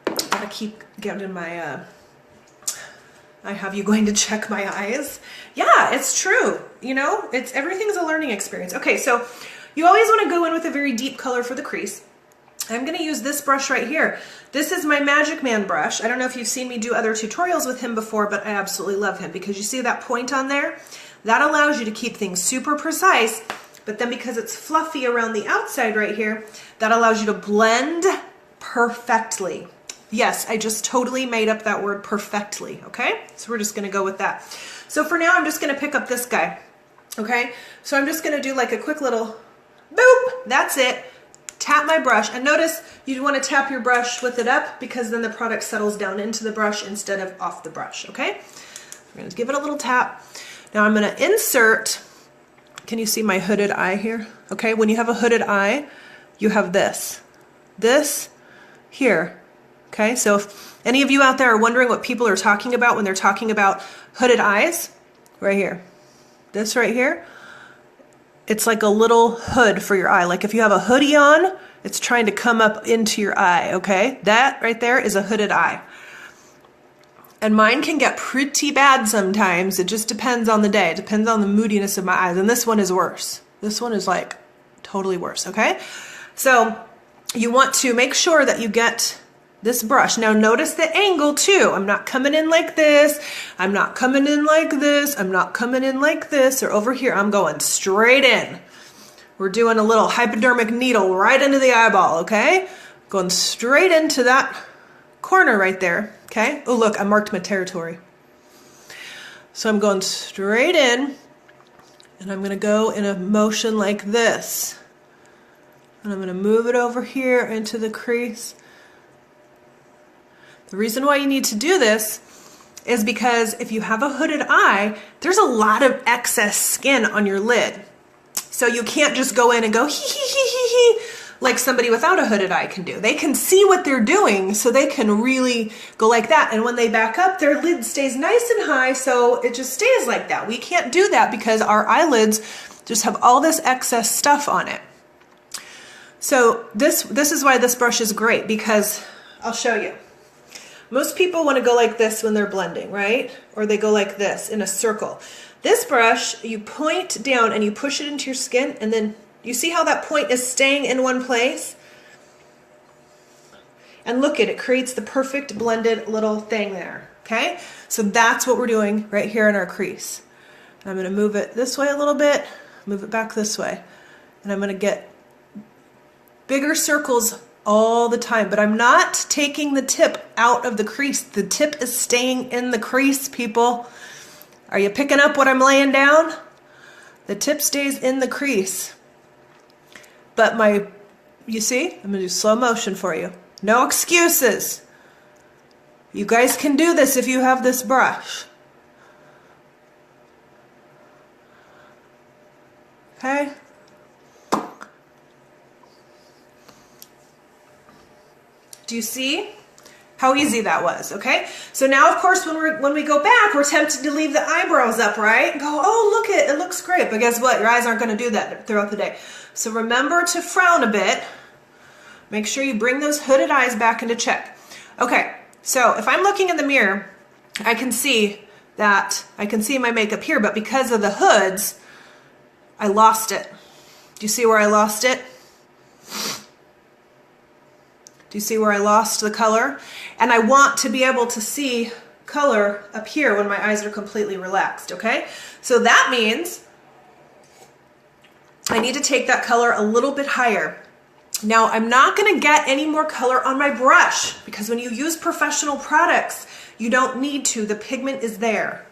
Gotta keep getting my, I have you going to check my eyes. Yeah, it's true. You know, everything's a learning experience. Okay, so you always want to go in with a very deep color for the crease. I'm going to use this brush right here. This is my Magic Man brush. I don't know if you've seen me do other tutorials with him before, but I absolutely love him because you see that point on there? That allows you to keep things super precise, but then because it's fluffy around the outside right here, that allows you to blend perfectly. Yes, I just totally made up that word, perfectly, okay? So we're just going to go with that. So for now, I'm just going to pick up this guy, okay? So I'm just going to do like a quick little boop. That's it. Tap my brush, and notice you want to tap your brush with it up because then the product settles down into the brush instead of off the brush, okay? We're going to give it a little tap. Now I'm going to insert, can you see my hooded eye here? Okay, when you have a hooded eye, you have this here, okay? So if any of you out there are wondering what people are talking about when they're talking about hooded eyes, right here, this right here, it's like a little hood for your eye. Like if you have a hoodie on, it's trying to come up into your eye, okay? That right there is a hooded eye. And mine can get pretty bad sometimes. It just depends on the day. It depends on the moodiness of my eyes. And this one is worse. This one is like totally worse, okay? So you want to make sure that you get this brush. Now notice the angle too. I'm not coming in like this. I'm not coming in like this. I'm not coming in like this or over here. I'm going straight in. We're doing a little hypodermic needle right into the eyeball, okay? Going straight into that corner right there, okay? Oh, look, I marked my territory. So I'm going straight in, and I'm gonna go in a motion like this. And I'm gonna move it over here into the crease. The reason why you need to do this is because if you have a hooded eye, there's a lot of excess skin on your lid. So you can't just go in and go hee hee hee hee hee like somebody without a hooded eye can do. They can see what they're doing, so they can really go like that. And when they back up, their lid stays nice and high, so it just stays like that. We can't do that because our eyelids just have all this excess stuff on it. So this is why this brush is great, because I'll show you. Most people want to go like this when they're blending, right? Or they go like this in a circle. This brush, you point down and you push it into your skin, and then you see how that point is staying in one place? And look at it, creates the perfect blended little thing there, okay? So that's what we're doing right here in our crease. And I'm gonna move it this way a little bit, move it back this way. And I'm gonna get bigger circles all the time, but I'm not taking the tip out of the crease. The tip is staying in the crease, people. Are you picking up what I'm laying down? The tip stays in the crease. But you see, I'm gonna do slow motion for you. No excuses. You guys can do this if you have this brush. Okay? Do you see how easy that was? Okay, so now of course when we go back, we're tempted to leave the eyebrows up, right? And go, oh, look it looks great. But guess what? Your eyes aren't going to do that throughout the day. So remember to frown a bit. Make sure you bring those hooded eyes back into check. Okay, so if I'm looking in the mirror, I can see my makeup here, but because of the hoods, I lost it. Do you see where I lost it? Do you see where I lost the color? And I want to be able to see color up here when my eyes are completely relaxed, okay? So that means I need to take that color a little bit higher. Now, I'm not gonna get any more color on my brush because when you use professional products, you don't need to, the pigment is there.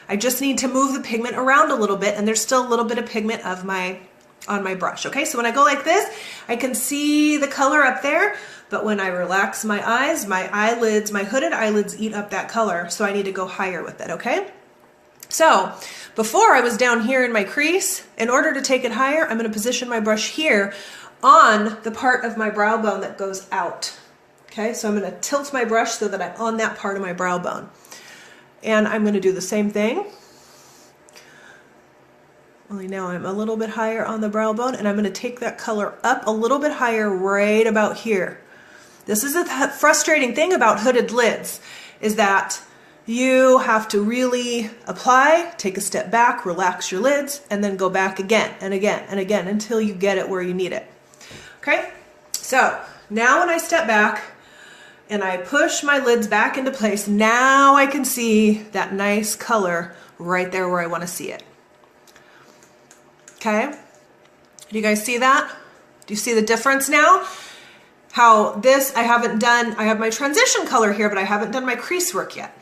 I just need to move the pigment around a little bit, and there's still a little bit of pigment on my brush, okay? So when I go like this, I can see the color up there, but when I relax my eyes, my eyelids, my hooded eyelids eat up that color, so I need to go higher with it, okay? So before I was down here in my crease. In order to take it higher, I'm gonna position my brush here on the part of my brow bone that goes out. Okay, so I'm gonna tilt my brush so that I'm on that part of my brow bone. And I'm gonna do the same thing. Only now I'm a little bit higher on the brow bone, and I'm gonna take that color up a little bit higher right about here. This is a frustrating thing about hooded lids, is that you have to really apply, take a step back, relax your lids, and then go back again and again and again until you get it where you need it. Okay, so now when I step back and I push my lids back into place, now I can see that nice color right there where I want to see it. Okay, do you guys see that? Do you see the difference now? How this, I have my transition color here, but I haven't done my crease work yet.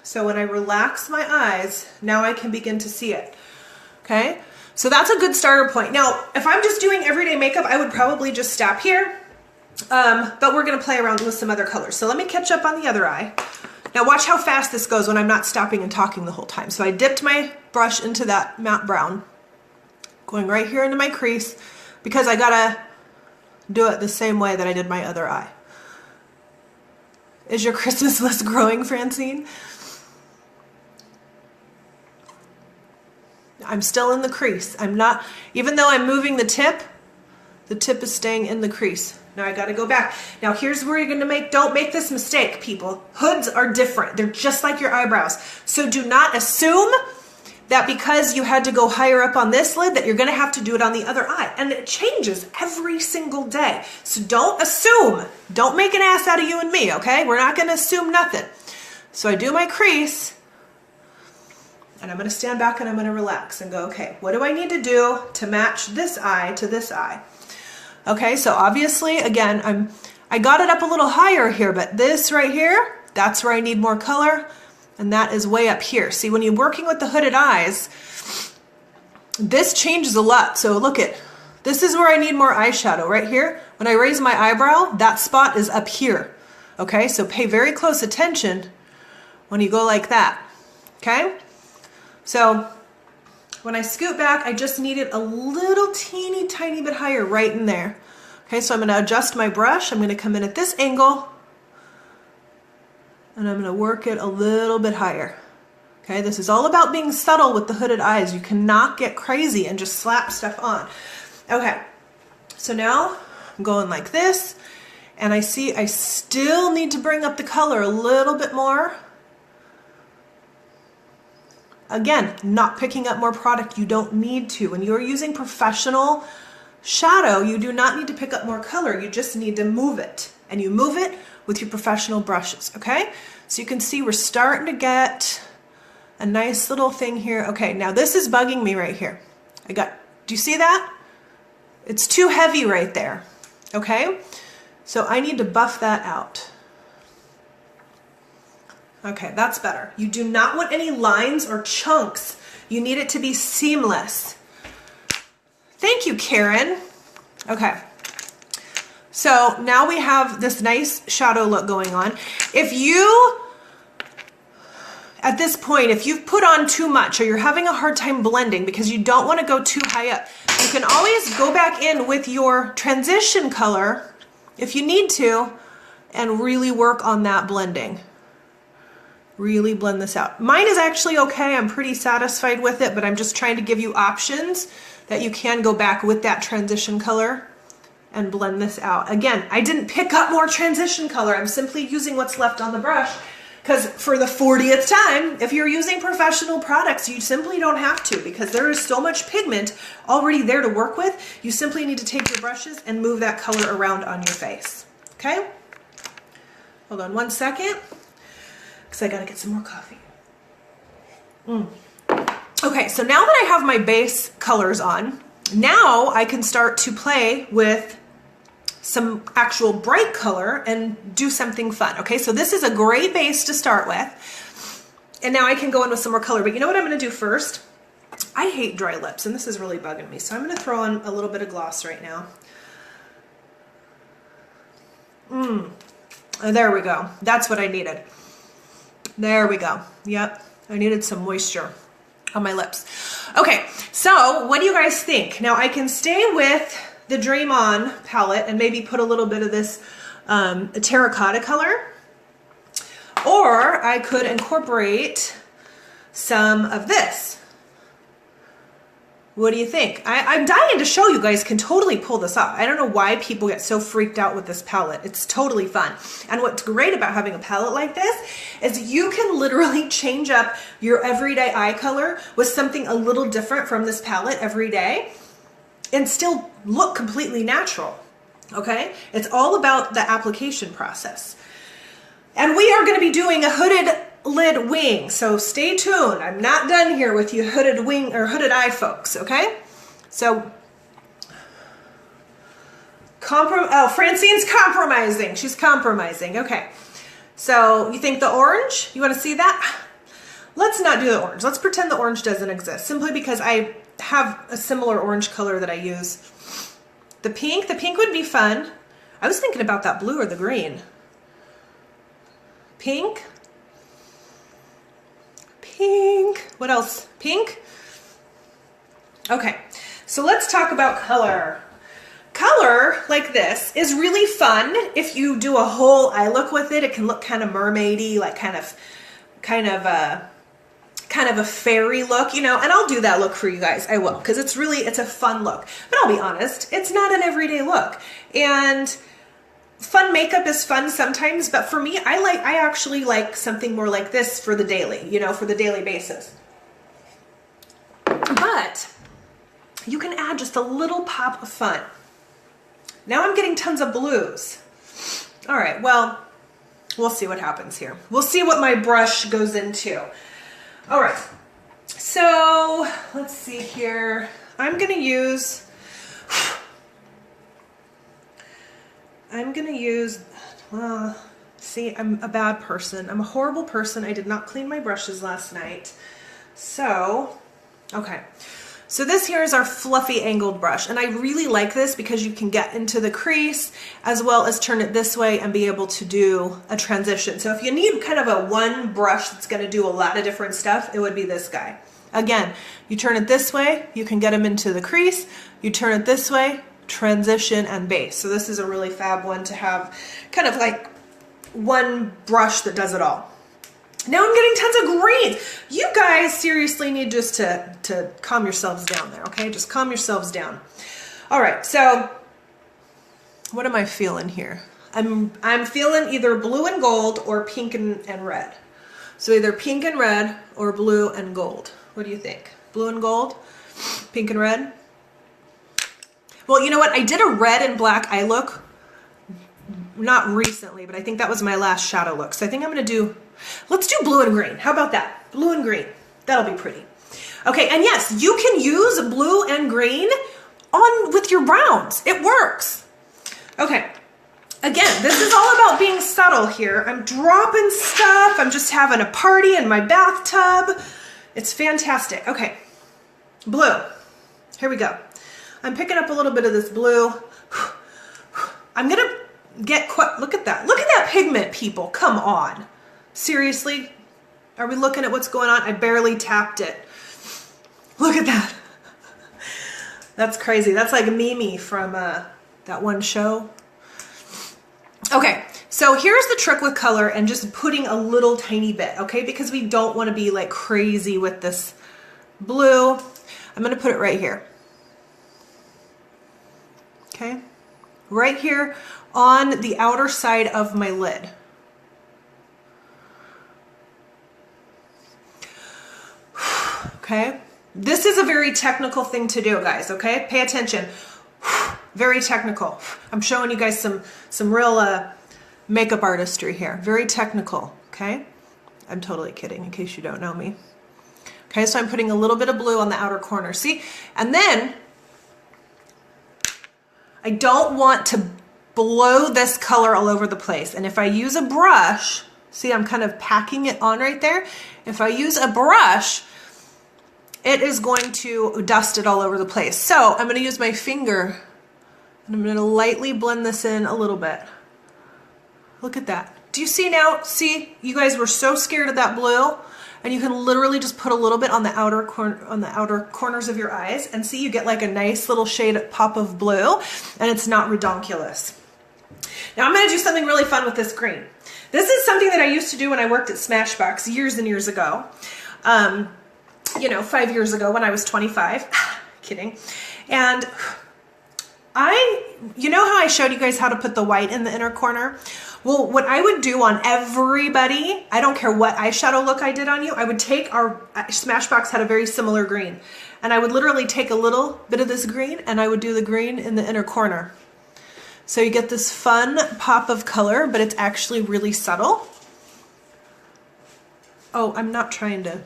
So when I relax my eyes, now I can begin to see it. Okay, so that's a good starter point. Now, if I'm just doing everyday makeup, I would probably just stop here, but we're gonna play around with some other colors. So let me catch up on the other eye. Now watch how fast this goes when I'm not stopping and talking the whole time. So I dipped my brush into that matte brown, going right here into my crease, because I gotta do it the same way that I did my other eye. Is your Christmas list growing, Francine? I'm still in the crease. I'm not, even though I'm moving the tip is staying in the crease. Now I gotta go back. Now here's where you're gonna don't make this mistake, people. Hoods are different. They're just like your eyebrows. So do not assume that because you had to go higher up on this lid that you're gonna have to do it on the other eye. And it changes every single day. So don't assume, don't make an ass out of you and me, okay? We're not gonna assume nothing. So I do my crease, and I'm gonna stand back and I'm gonna relax and go, okay, what do I need to do to match this eye to this eye? Okay, so obviously, again, I got it up a little higher here, but this right here, that's where I need more color. And that is way up here. See, when you're working with the hooded eyes, this changes a lot. So look at, this is where I need more eyeshadow right here. When I raise my eyebrow, that spot is up here. Okay, so pay very close attention when you go like that. Okay, so when I scoot back, I just need it a little teeny tiny bit higher right in there. Okay, so I'm going to adjust my brush. I'm going to come in at this angle. And I'm going to work it a little bit higher. Okay, this is all about being subtle with the hooded eyes. You cannot get crazy and just slap stuff on. Okay, so now I'm going like this, and I see I still need to bring up the color a little bit more. Again, not picking up more product. You don't need to. When you're using professional shadow, you do not need to pick up more color. You just need to move it, and you move it with your professional brushes, okay? So you can see we're starting to get a nice little thing here. Okay, now this is bugging me right here. Do you see that? It's too heavy right there, okay? So I need to buff that out. Okay, that's better. You do not want any lines or chunks. You need it to be seamless. Thank you, Karen. Okay. So now we have this nice shadow look going on. If you, at this point, if you've put on too much or you're having a hard time blending because you don't want to go too high up, you can always go back in with your transition color if you need to and really work on that blending. Really blend this out. Mine is actually okay. I'm pretty satisfied with it, but I'm just trying to give you options that you can go back with that transition color and blend this out. Again, I didn't pick up more transition color. I'm simply using what's left on the brush because for the 40th time, if you're using professional products, you simply don't have to because there is so much pigment already there to work with. You simply need to take your brushes and move that color around on your face. Okay? Hold on one second because I gotta get some more coffee. Okay, so now that I have my base colors on, now I can start to play with some actual bright color and do something fun. Okay, so this is a great base to start with. And now I can go in with some more color. But you know what I'm going to do first? I hate dry lips, and this is really bugging me. So I'm going to throw on a little bit of gloss right now. Oh, there we go. That's what I needed. There we go. Yep, I needed some moisture on my lips. Okay, so what do you guys think? Now I can stay with the Dream On palette and maybe put a little bit of this terracotta color, or I could incorporate some of this. What do you think? I'm dying to show you guys can totally pull this off. I don't know why people get so freaked out with this palette. It's totally fun. And what's great about having a palette like this is you can literally change up your everyday eye color with something a little different from this palette every day and still look completely natural, okay? It's all about the application process. And we are gonna be doing a hooded lid wing, so stay tuned. I'm not done here with you hooded wing or hooded eye folks, okay? So, Francine's compromising. She's compromising, okay. So, you think the orange? You wanna see that? Let's not do the orange. Let's pretend the orange doesn't exist, simply because I have a similar orange color that I use. The pink would be fun. I was thinking about that blue or the green. Pink. Pink. What else? Pink? Okay, so let's talk about color. Color like this is really fun if you do a whole eye look with it. It can look kind of mermaidy, like kind of a fairy look, you know, and I'll do that look for you guys. I will, because it's a fun look. But I'll be honest, it's not an everyday look. And fun makeup is fun sometimes, but for me, I actually like something more like this for the daily, you know, for the daily basis. but you can add just a little pop of fun. Now I'm getting tons of blues. All right, well, we'll see what happens here. We'll see what my brush goes into. All right, so let's see here. I'm gonna use, well, see, I'm a bad person. I'm a horrible person. I did not clean my brushes last night. So, okay. So this here is our fluffy angled brush, and I really like this because you can get into the crease as well as turn it this way and be able to do a transition. So if you need kind of a one brush that's going to do a lot of different stuff, it would be this guy. Again, you turn it this way, you can get them into the crease. You turn it this way, transition and base. So this is a really fab one to have, kind of like one brush that does it all. Now I'm getting tons of greens. You guys seriously need just to calm yourselves down there, okay? Just calm yourselves down. All right, so what am I feeling here? I'm feeling either blue and gold or pink and red. So either pink and red or blue and gold. What do you think? Blue and gold? Pink and red? Well, you know what? I did a red and black eye look. Not recently, but I think that was my last shadow look. So I think I'm gonna do, let's do blue and green. How about that? Blue and green. That'll be pretty. Okay, and yes, you can use blue and green on with your browns. It works. Okay, again, this is all about being subtle here. I'm dropping stuff. I'm just having a party in my bathtub. It's fantastic. Okay, blue. Here we go. I'm picking up a little bit of this blue. I'm gonna get quite, look at that. Look at that pigment, people. Come on. Seriously? Are we looking at what's going on? I barely tapped it. Look at that. That's crazy. That's like Mimi from that one show. Okay, so here's the trick with color and just putting a little tiny bit, okay? Because we don't want to be like crazy with this blue. I'm going to put it right here. Okay? Right here on the outer side of my lid. Okay? This is a very technical thing to do, guys, okay? Pay attention. Very technical. I'm showing you guys some real makeup artistry here. Very technical, okay? I'm totally kidding in case you don't know me. Okay, so I'm putting a little bit of blue on the outer corner, see? And then I don't want to blow this color all over the place. And if I use a brush, see, I'm kind of packing it on right there. If I use a brush, it is going to dust it all over the place. So I'm going to use my finger and I'm going to lightly blend this in a little bit. Look at that. Do you see now? See, you guys were so scared of that blue, and you can literally just put a little bit on the outer corners of your eyes, and see, you get like a nice little shade pop of blue, and it's not redonkulous. Now I'm going to do something really fun with this green. This is something that I used to do when I worked at Smashbox years and years ago. You know, 5 years ago when I was 25. Kidding. And you know how I showed you guys how to put the white in the inner corner? Well, what I would do on everybody, I don't care what eyeshadow look I did on you, I would take our Smashbox had a very similar green. And I would literally take a little bit of this green and I would do the green in the inner corner. So you get this fun pop of color, but it's actually really subtle. Oh, I'm not trying to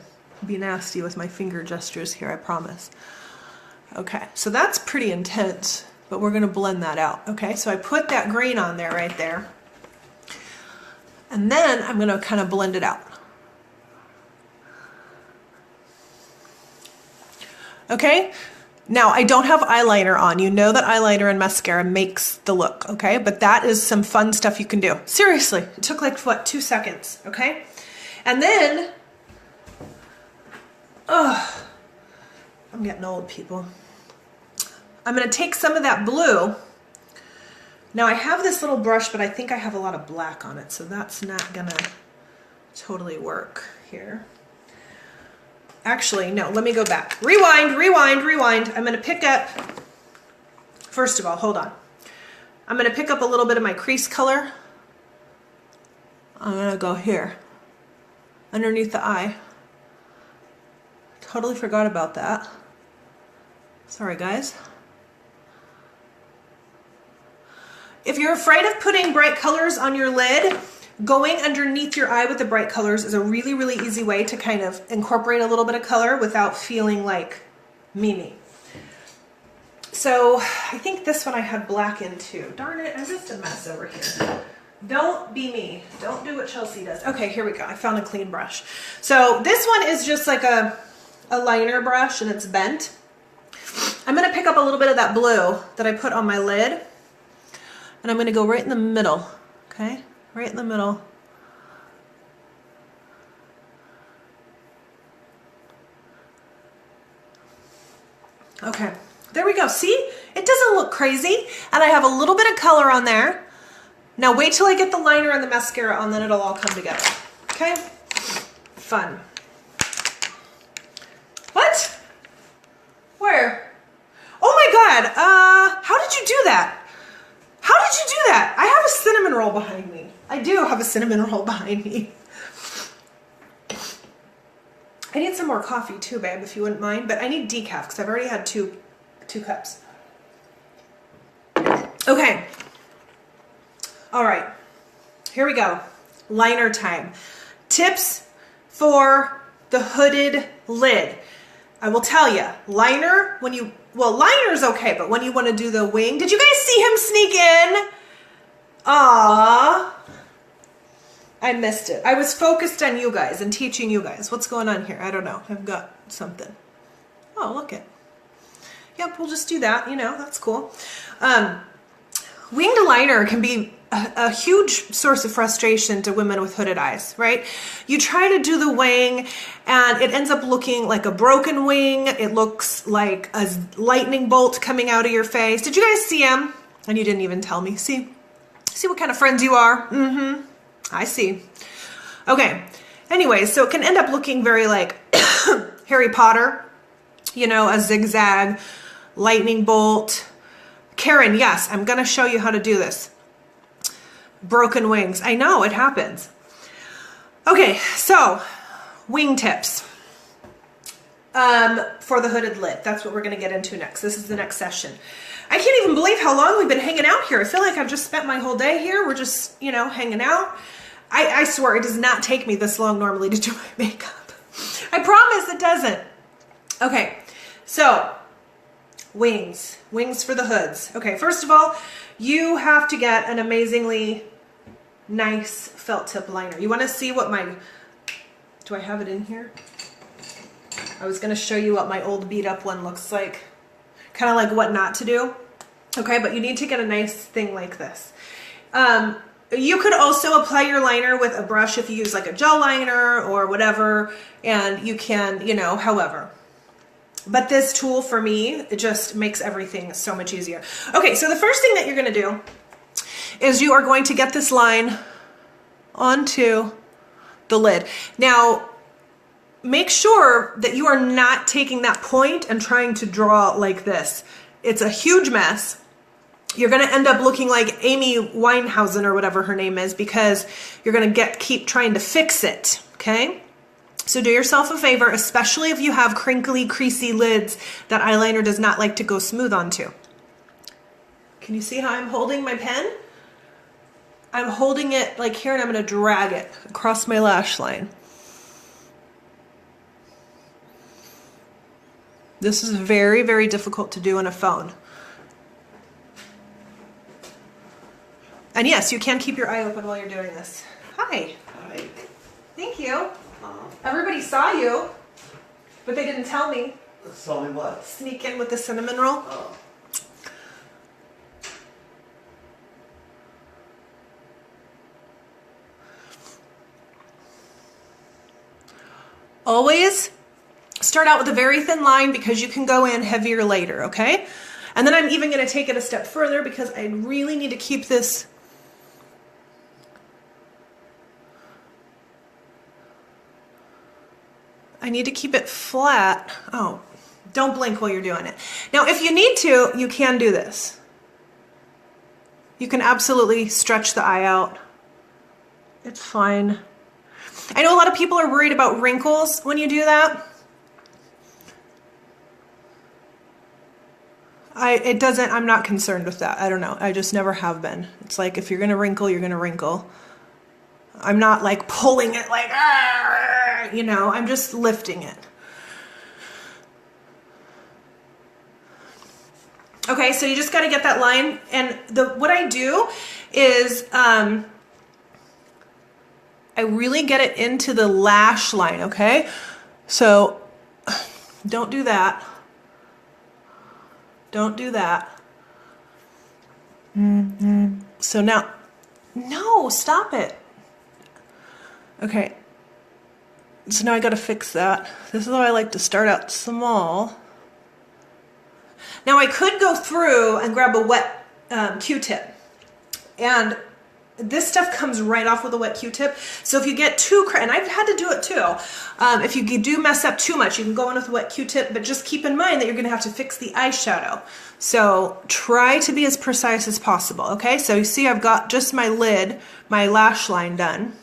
be nasty with my finger gestures here, I promise. Okay, so that's pretty intense, but we're gonna blend that out. Okay, so I put that green on there right there. And then I'm gonna kind of blend it out. Okay, now I don't have eyeliner on. You know that eyeliner and mascara makes the look, okay? But that is some fun stuff you can do. Seriously, it took like, what, 2 seconds, okay? And then, oh, I'm getting old, people. I'm gonna take some of that blue. Now I have this little brush, but I think I have a lot of black on it, so that's not gonna totally work here. Actually, no, let me go back. Rewind, rewind, rewind. I'm gonna pick up, first of all, hold on. I'm gonna pick up a little bit of my crease color. I'm gonna go here, underneath the eye. Totally forgot about that. Sorry, guys. If you're afraid of putting bright colors on your lid, going underneath your eye with the bright colors is a really, really easy way to kind of incorporate a little bit of color without feeling like Mimi. So I think this one I had black in too. Darn it, I'm just a mess over here. Don't be me. Don't do what Chelsie does. Okay, here we go. I found a clean brush. So this one is just like a liner brush and it's bent. I'm going to pick up a little bit of that blue that I put on my lid and I'm going to go right in the middle. Okay, right in the middle. Okay, there we go. See, it doesn't look crazy and I have a little bit of color on there. Now wait till I get the liner and the mascara on, then it'll all come together. Okay? Fun. What? Where? Oh my God. How did you do that? How did you do that? I have a cinnamon roll behind me. I do have a cinnamon roll behind me. I need some more coffee too, babe, if you wouldn't mind, but I need decaf because I've already had two cups. Okay. All right, here we go. Liner time. Tips for the hooded lid. I will tell you, liner, liner's okay, but when you want to do the wing, did you guys see him sneak in? Aww. I missed it. I was focused on you guys and teaching you guys. What's going on here? I don't know. I've got something. Oh, look it. Yep, we'll just do that. You know, that's cool. Winged liner can be a huge source of frustration to women with hooded eyes, right? You try to do the wing and it ends up looking like a broken wing. It looks like a lightning bolt coming out of your face. Did you guys see him? And you didn't even tell me. See what kind of friends you are? Mm-hmm. I see. Okay. Anyway, so it can end up looking very like Harry Potter, you know, a zigzag, lightning bolt. Karen, yes, I'm going to show you how to do this. Broken wings. I know, it happens. Okay, so wing tips for the hooded lid. That's what we're going to get into next. This is the next session. I can't even believe how long we've been hanging out here. I feel like I've just spent my whole day here. We're just, you know, hanging out. I swear it does not take me this long normally to do my makeup. I promise it doesn't. Okay, so wings for the hoods. Okay, first of all, you have to get an amazingly nice felt tip liner. You want to see what do I have it in here? I was going to show you what my old beat up one looks like. Kind of like what not to do. Okay, but you need to get a nice thing like this. You could also apply your liner with a brush if you use like a gel liner or whatever, and you can, you know, however. But this tool for me, it just makes everything so much easier. Okay, so the first thing that you're going to do is you are going to get this line onto the lid. Now, make sure that you are not taking that point and trying to draw like this. It's a huge mess. You're going to end up looking like Amy Winehousen or whatever her name is because you're going to keep trying to fix it, okay? So do yourself a favor, especially if you have crinkly, creasy lids that eyeliner does not like to go smooth onto. Can you see how I'm holding my pen? I'm holding it like here and I'm going to drag it across my lash line. This is very, very difficult to do on a phone. And yes, you can keep your eye open while you're doing this. Hi. Hi. Thank you. Everybody saw you, but they didn't tell me. Tell me what? Sneak in with the cinnamon roll. Oh. Always start out with a very thin line because you can go in heavier later, okay? And then I'm even going to take it a step further because I really need to keep this it flat. Oh, don't blink while you're doing it. Now, if you need to, you can do this. You can absolutely stretch the eye out. It's fine. I know a lot of people are worried about wrinkles when you do that. I'm not concerned with that. I don't know. I just never have been. It's like, if you're going to wrinkle, you're going to wrinkle. I'm not like pulling it like, you know, I'm just lifting it. Okay, so you just got to get that line. And what I do is I really get it into the lash line, okay? So don't do that. Don't do that. So now, no, stop it. Okay. So now I got to fix that. This is how I like to start out small. Now I could go through and grab a wet Q-tip, and this stuff comes right off with a wet Q-tip. So if you get too, and I've had to do it too, if you do mess up too much, you can go in with a wet Q-tip, but just keep in mind that you're going to have to fix the eyeshadow. So try to be as precise as possible, okay? So you see I've got just my lid, my lash line done.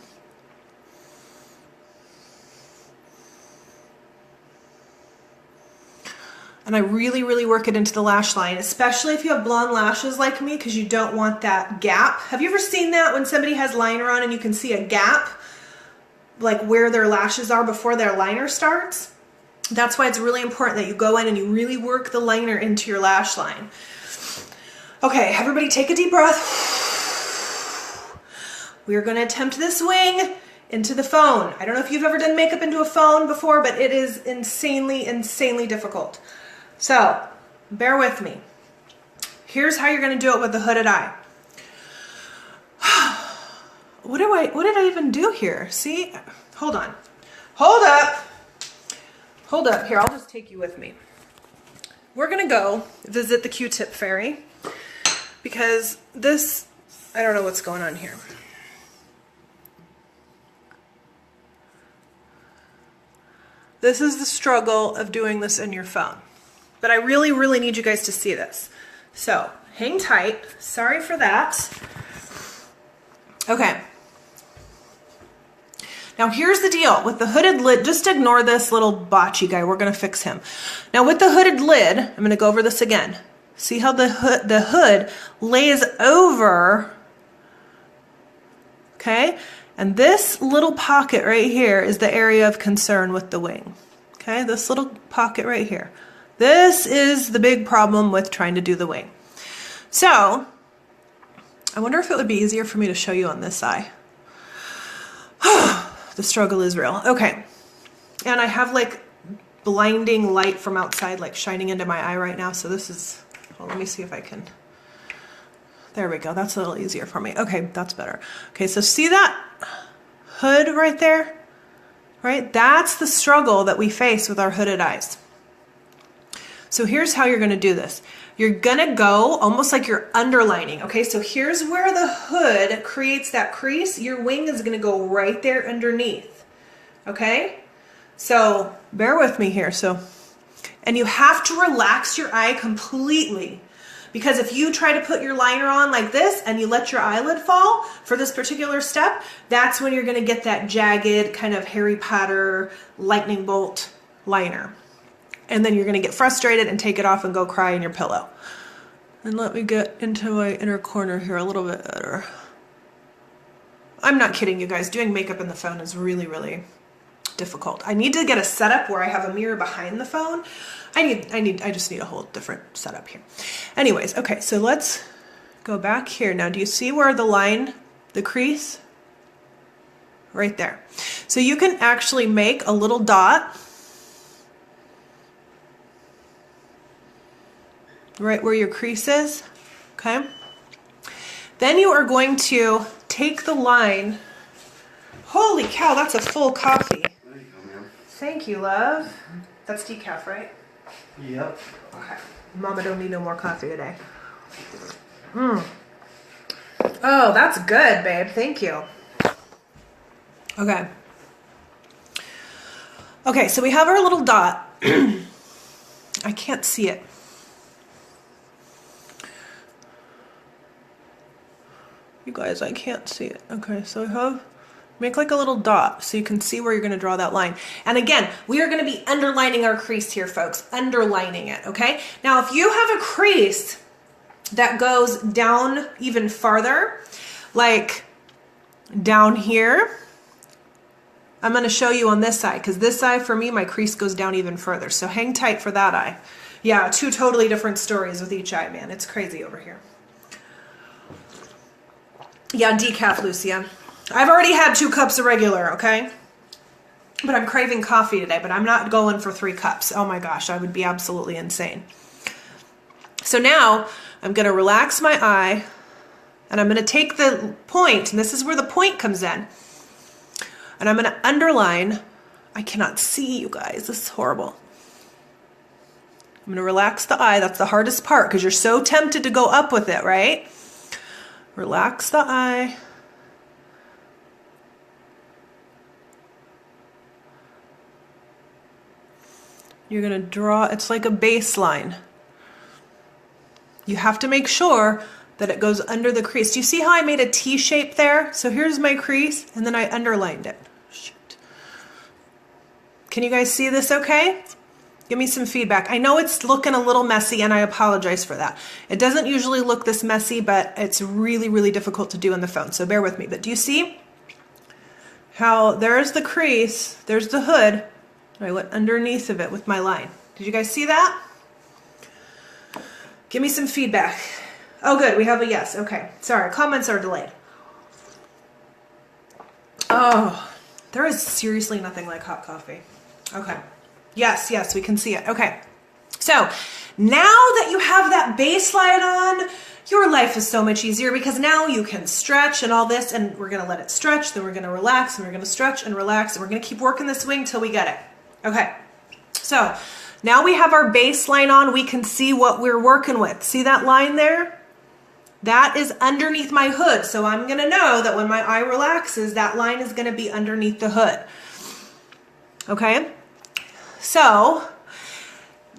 And I really, really work it into the lash line, especially if you have blonde lashes like me, because you don't want that gap. Have you ever seen that when somebody has liner on and you can see a gap, like where their lashes are before their liner starts? That's why it's really important that you go in and you really work the liner into your lash line. Okay, everybody take a deep breath. We're gonna attempt this wing into the phone. I don't know if you've ever done makeup into a phone before, but it is insanely, insanely difficult. So, bear with me. Here's how you're going to do it with the hooded eye. What did I even do here? See? Hold on. Hold up. Hold up. Here, I'll just take you with me. We're going to go visit the Q-tip fairy because this, I don't know what's going on here. This is the struggle of doing this in your phone. But I really, really need you guys to see this. So, hang tight. Sorry for that. Okay. Now here's the deal. With the hooded lid, just ignore this little botchy guy. We're going to fix him. Now with the hooded lid, I'm going to go over this again. See how the hood lays over, okay? And this little pocket right here is the area of concern with the wing. Okay, this little pocket right here. This is the big problem with trying to do the wing. So, I wonder if it would be easier for me to show you on this eye. The struggle is real. Okay, and I have like blinding light from outside like shining into my eye right now. So this is, well, let me see if I can. There we go. That's a little easier for me. Okay, that's better. Okay, so see that hood right there? Right? That's the struggle that we face with our hooded eyes. So here's how you're going to do this. You're going to go almost like you're underlining. Okay, so here's where the hood creates that crease. Your wing is going to go right there underneath. Okay? So bear with me here. And you have to relax your eye completely. Because if you try to put your liner on like this and you let your eyelid fall for this particular step, that's when you're going to get that jagged kind of Harry Potter lightning bolt liner. And then you're going to get frustrated and take it off and go cry in your pillow. And let me get into my inner corner here a little bit better. I'm not kidding you guys. Doing makeup in the phone is really, really difficult. I need to get a setup where I have a mirror behind the phone. I just need a whole different setup here. Anyways, okay, so let's go back here. Now, do you see where the line, the crease? Right there. So you can actually make a little dot right where your crease is, okay? Then you are going to take the line. Holy cow, that's a full coffee. There you go, ma'am. Thank you, love. That's decaf, right? Yep. Okay. Mama don't need no more coffee today. Oh, that's good, babe. Thank you. Okay. Okay, so we have our little dot. I can't see it. You guys, I can't see it. Okay, so I have Make like a little dot so you can see where you're going to draw that line. And again, we are going to be underlining our crease here, folks. Underlining it, okay? Now, if you have a crease that goes down even farther, like down here, I'm going to show you on this side, because this side for me, my crease goes down even further. So hang tight for that eye. Yeah, two totally different stories with each eye, man. It's crazy over here. Yeah, decaf, Lucia. I've already had 2 cups of regular, okay? But I'm craving coffee today, but I'm not going for 3 cups. Oh my gosh, I would be absolutely insane. So now I'm going to relax my eye, and I'm going to take the point, and this is where the point comes in. And I'm going to underline. I cannot see, you guys. This is horrible. I'm going to relax the eye. That's the hardest part because you're so tempted to go up with it, right? Relax the eye. You're going to draw, it's like a baseline. You have to make sure that it goes under the crease. Do you see how I made a T shape there? So here's my crease, and then I underlined it. Shoot. Can you guys see this okay? Give me some feedback. I know it's looking a little messy, and I apologize for that. It doesn't usually look this messy, but it's really, really difficult to do on the phone, so bear with me. But do you see how there's the crease, there's the hood, I went underneath of it with my line. Did you guys see that? Give me some feedback. Oh, good. We have a yes. Okay. Sorry. Comments are delayed. Oh, there is seriously nothing like hot coffee. Okay. Yes, yes, we can see it. Okay. So now that you have that baseline on, your life is so much easier because now you can stretch and all this, and we're going to let it stretch, then we're going to relax, and we're going to stretch and relax, and we're going to keep working this wing till we get it. Okay, so now we have our baseline on. We can see what we're working with. See that line there? That is underneath my hood. So I'm going to know that when my eye relaxes, that line is going to be underneath the hood. Okay, so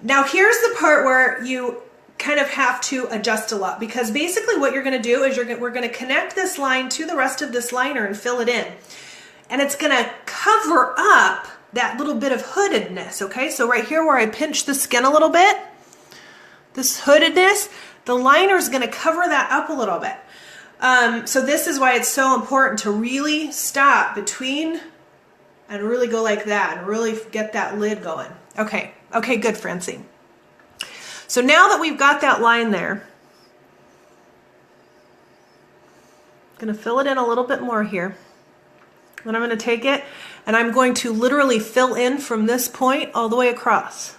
now here's the part where you kind of have to adjust a lot, because basically what you're going to do is we're going to connect this line to the rest of this liner and fill it in. And it's going to cover up that little bit of hoodedness, okay? So right here where I pinch the skin a little bit, this hoodedness, the liner is going to cover that up a little bit. So this is why it's so important to really stop between and really go like that and really get that lid going. Okay, okay, good, Francine. So now that we've got that line there, I'm going to fill it in a little bit more here. Then I'm going to take it and I'm going to literally fill in from this point all the way across.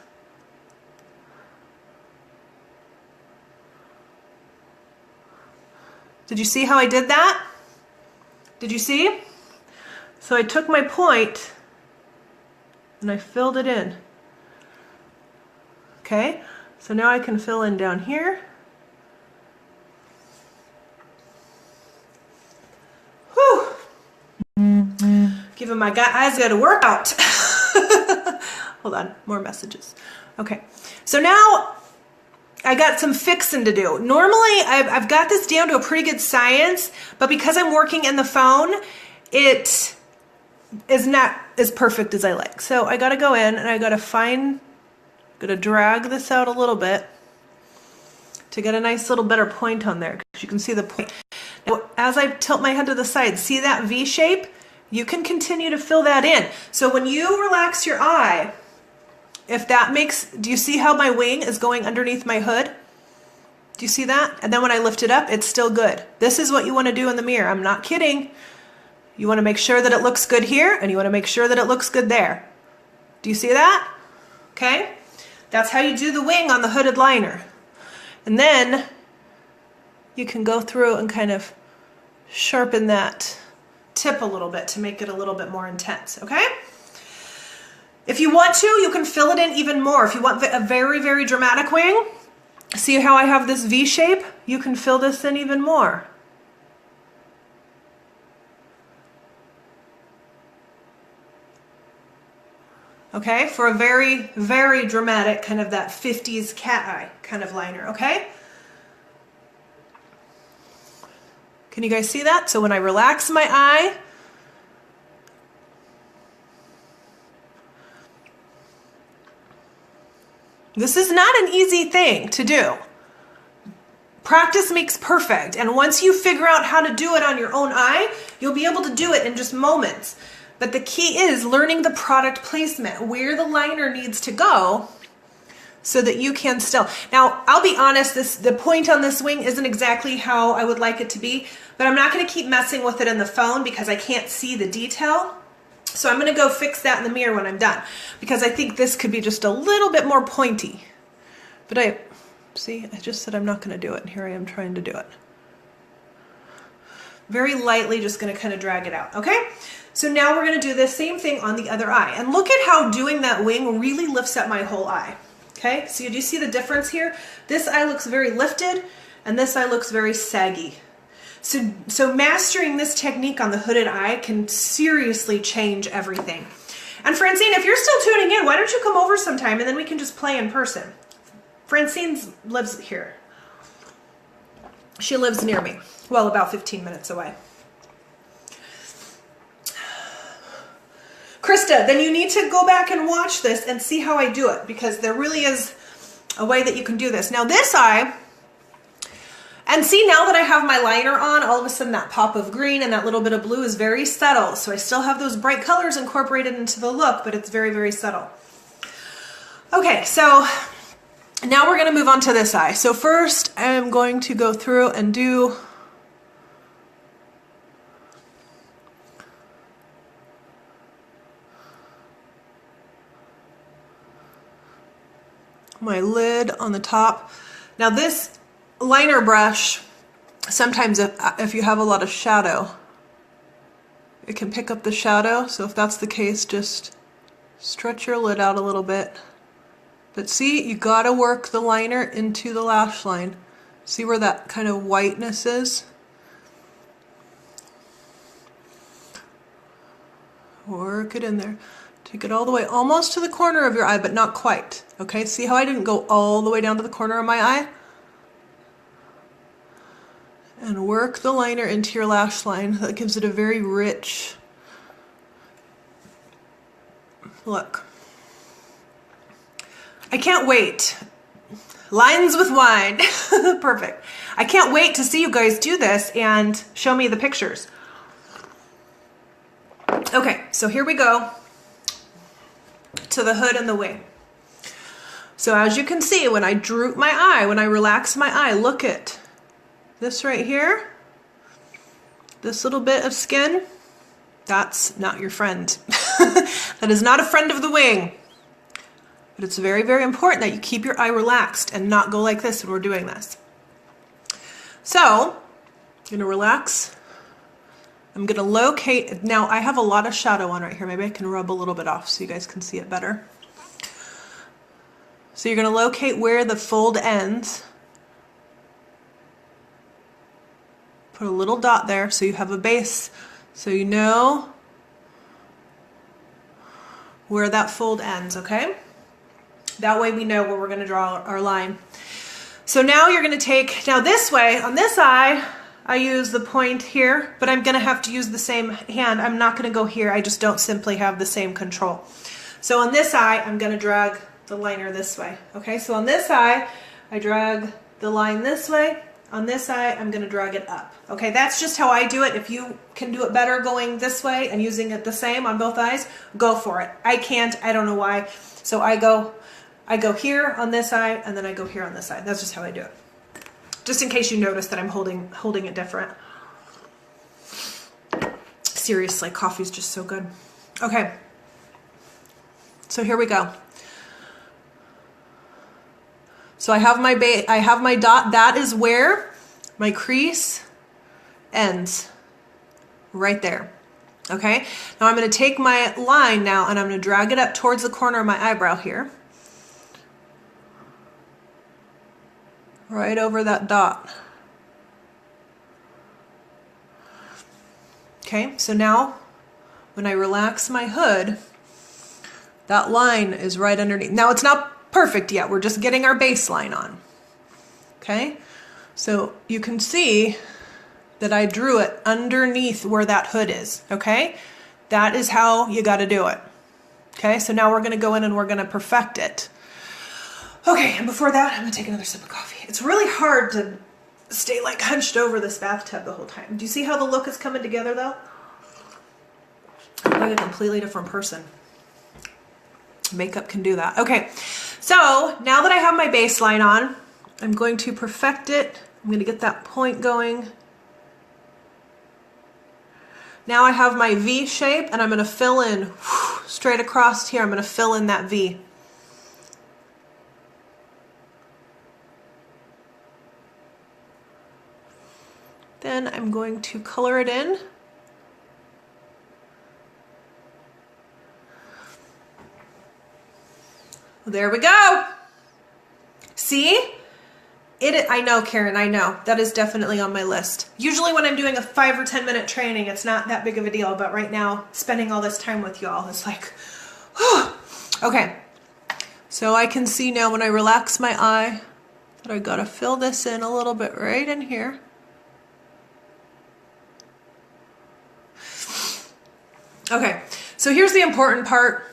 Did you see how I did that? Did you see? So I took my point and I filled it in. Okay, so now I can fill in down here. Whew. Giving my eyes got a workout. Hold on, more messages. Okay, so now I got some fixing to do. Normally, I've got this down to a pretty good science, but because I'm working in the phone, it is not as perfect as I like. So I gotta go in and I gotta drag this out a little bit to get a nice little better point on there, because you can see the point. Now, as I tilt my head to the side, see that V shape? You can continue to fill that in. So when you relax your eye, if that makes, do you see how my wing is going underneath my hood? Do you see that? And then when I lift it up, it's still good. This is what you want to do in the mirror. I'm not kidding. You want to make sure that it looks good here, and you want to make sure that it looks good there. Do you see that? Okay? That's how you do the wing on the hooded liner. And then you can go through and kind of sharpen that tip a little bit to make it a little bit more intense, okay? If you want to, you can fill it in even more. If you want a very, very dramatic wing, see how I have this V shape? You can fill this in even more. Okay, for a very, very dramatic kind of that 50s cat eye kind of liner, okay? Can you guys see that? So when I relax my eye, This is not an easy thing to do. Practice makes perfect, and once you figure out how to do it on your own eye, you'll be able to do it in just moments. But the key is learning the product placement, where the liner needs to go so that you can still. Now, I'll be honest, the point on this wing isn't exactly how I would like it to be, but I'm not going to keep messing with it in the phone because I can't see the detail. So I'm going to go fix that in the mirror when I'm done, because I think this could be just a little bit more pointy. But I just said I'm not going to do it, and here I am trying to do it. Very lightly, just going to kind of drag it out, okay? So now we're going to do the same thing on the other eye. And look at how doing that wing really lifts up my whole eye, okay? So do you see the difference here? This eye looks very lifted, and this eye looks very saggy. So mastering this technique on the hooded eye can seriously change everything. And Francine, if you're still tuning in, why don't you come over sometime and then we can just play in person. Francine lives here. She lives near me. Well, about 15 minutes away. Krista, then you need to go back and watch this and see how I do it, because there really is a way that you can do this. Now this eye, and see, now that I have my liner on, all of a sudden that pop of green and that little bit of blue is very subtle. So I still have those bright colors incorporated into the look, but it's very, very subtle. Okay, so now we're gonna move on to this eye. So first I'm going to go through and do my lid on the top. Now this liner brush, sometimes if you have a lot of shadow, it can pick up the shadow. So if that's the case, just stretch your lid out a little bit. But see, you gotta work the liner into the lash line. See where that kind of whiteness is? Work it in there. Take it all the way, almost to the corner of your eye, but not quite. Okay, see how I didn't go all the way down to the corner of my eye? And work the liner into your lash line. That gives it a very rich look. I can't wait. Lines with wine. Perfect. I can't wait to see you guys do this and show me the pictures. Okay, so here we go to the hood and the wing. So as you can see, when I droop my eye, when I relax my eye, look at this right here. This little bit of skin, that's not your friend. That is not a friend of the wing. But it's very, very important that you keep your eye relaxed and not go like this when we're doing this. So, I'm gonna relax. I'm gonna locate, now I have a lot of shadow on right here. Maybe I can rub a little bit off so you guys can see it better. So you're gonna locate where the fold ends. Put a little dot there so you have a base, so you know where that fold ends, okay? That way we know where we're gonna draw our line. So now you're gonna take, now this way, on this eye, I use the point here, but I'm gonna have to use the same hand. I'm not gonna go here, I just don't simply have the same control. So on this eye, I'm gonna drag the liner this way, okay? So on this eye, I drag the line this way. On this eye, I'm gonna drag it up. Okay, that's just how I do it. If you can do it better going this way and using it the same on both eyes, go for it. I can't, I don't know why. So I go here on this eye, and then I go here on this side. That's just how I do it. Just in case you notice that I'm holding it different. Seriously, coffee's just so good. Okay, so here we go. So I have my dot. That is where my crease ends, right there. Okay, now I'm going to take my line now and I'm going to drag it up towards the corner of my eyebrow here. Right over that dot. Okay, so now when I relax my hood, that line is right underneath. Now it's not perfect yet, we're just getting our baseline on. Okay, so you can see that I drew it underneath where that hood is. Okay, that is how you got to do it. Okay, so now we're going to go in and we're going to perfect it. Okay, and before that, I'm gonna take another sip of coffee. It's really hard to stay like hunched over this bathtub the whole time. Do you see how the look is coming together though? I'm like a completely different person. Makeup can do that. Okay, so now that I have my baseline on, I'm going to perfect it. I'm gonna get that point going. Now I have my V shape and I'm gonna fill in straight across here. I'm gonna fill in that V. Then I'm going to color it in. There we go. See? I know, Karen, I know. That is definitely on my list. Usually when I'm doing a 5 or 10 minute training, it's not that big of a deal, but right now, spending all this time with y'all is like, okay. So I can see now when I relax my eye that I gotta fill this in a little bit right in here. Okay, so here's the important part,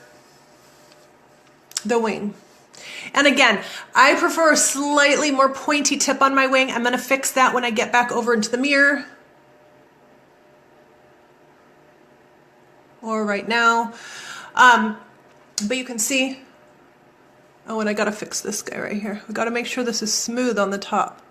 the wing. And again, I prefer a slightly more pointy tip on my wing. I'm gonna fix that when I get back over into the mirror. Or right now. But you can see, oh, and I gotta fix this guy right here. We gotta make sure this is smooth on the top.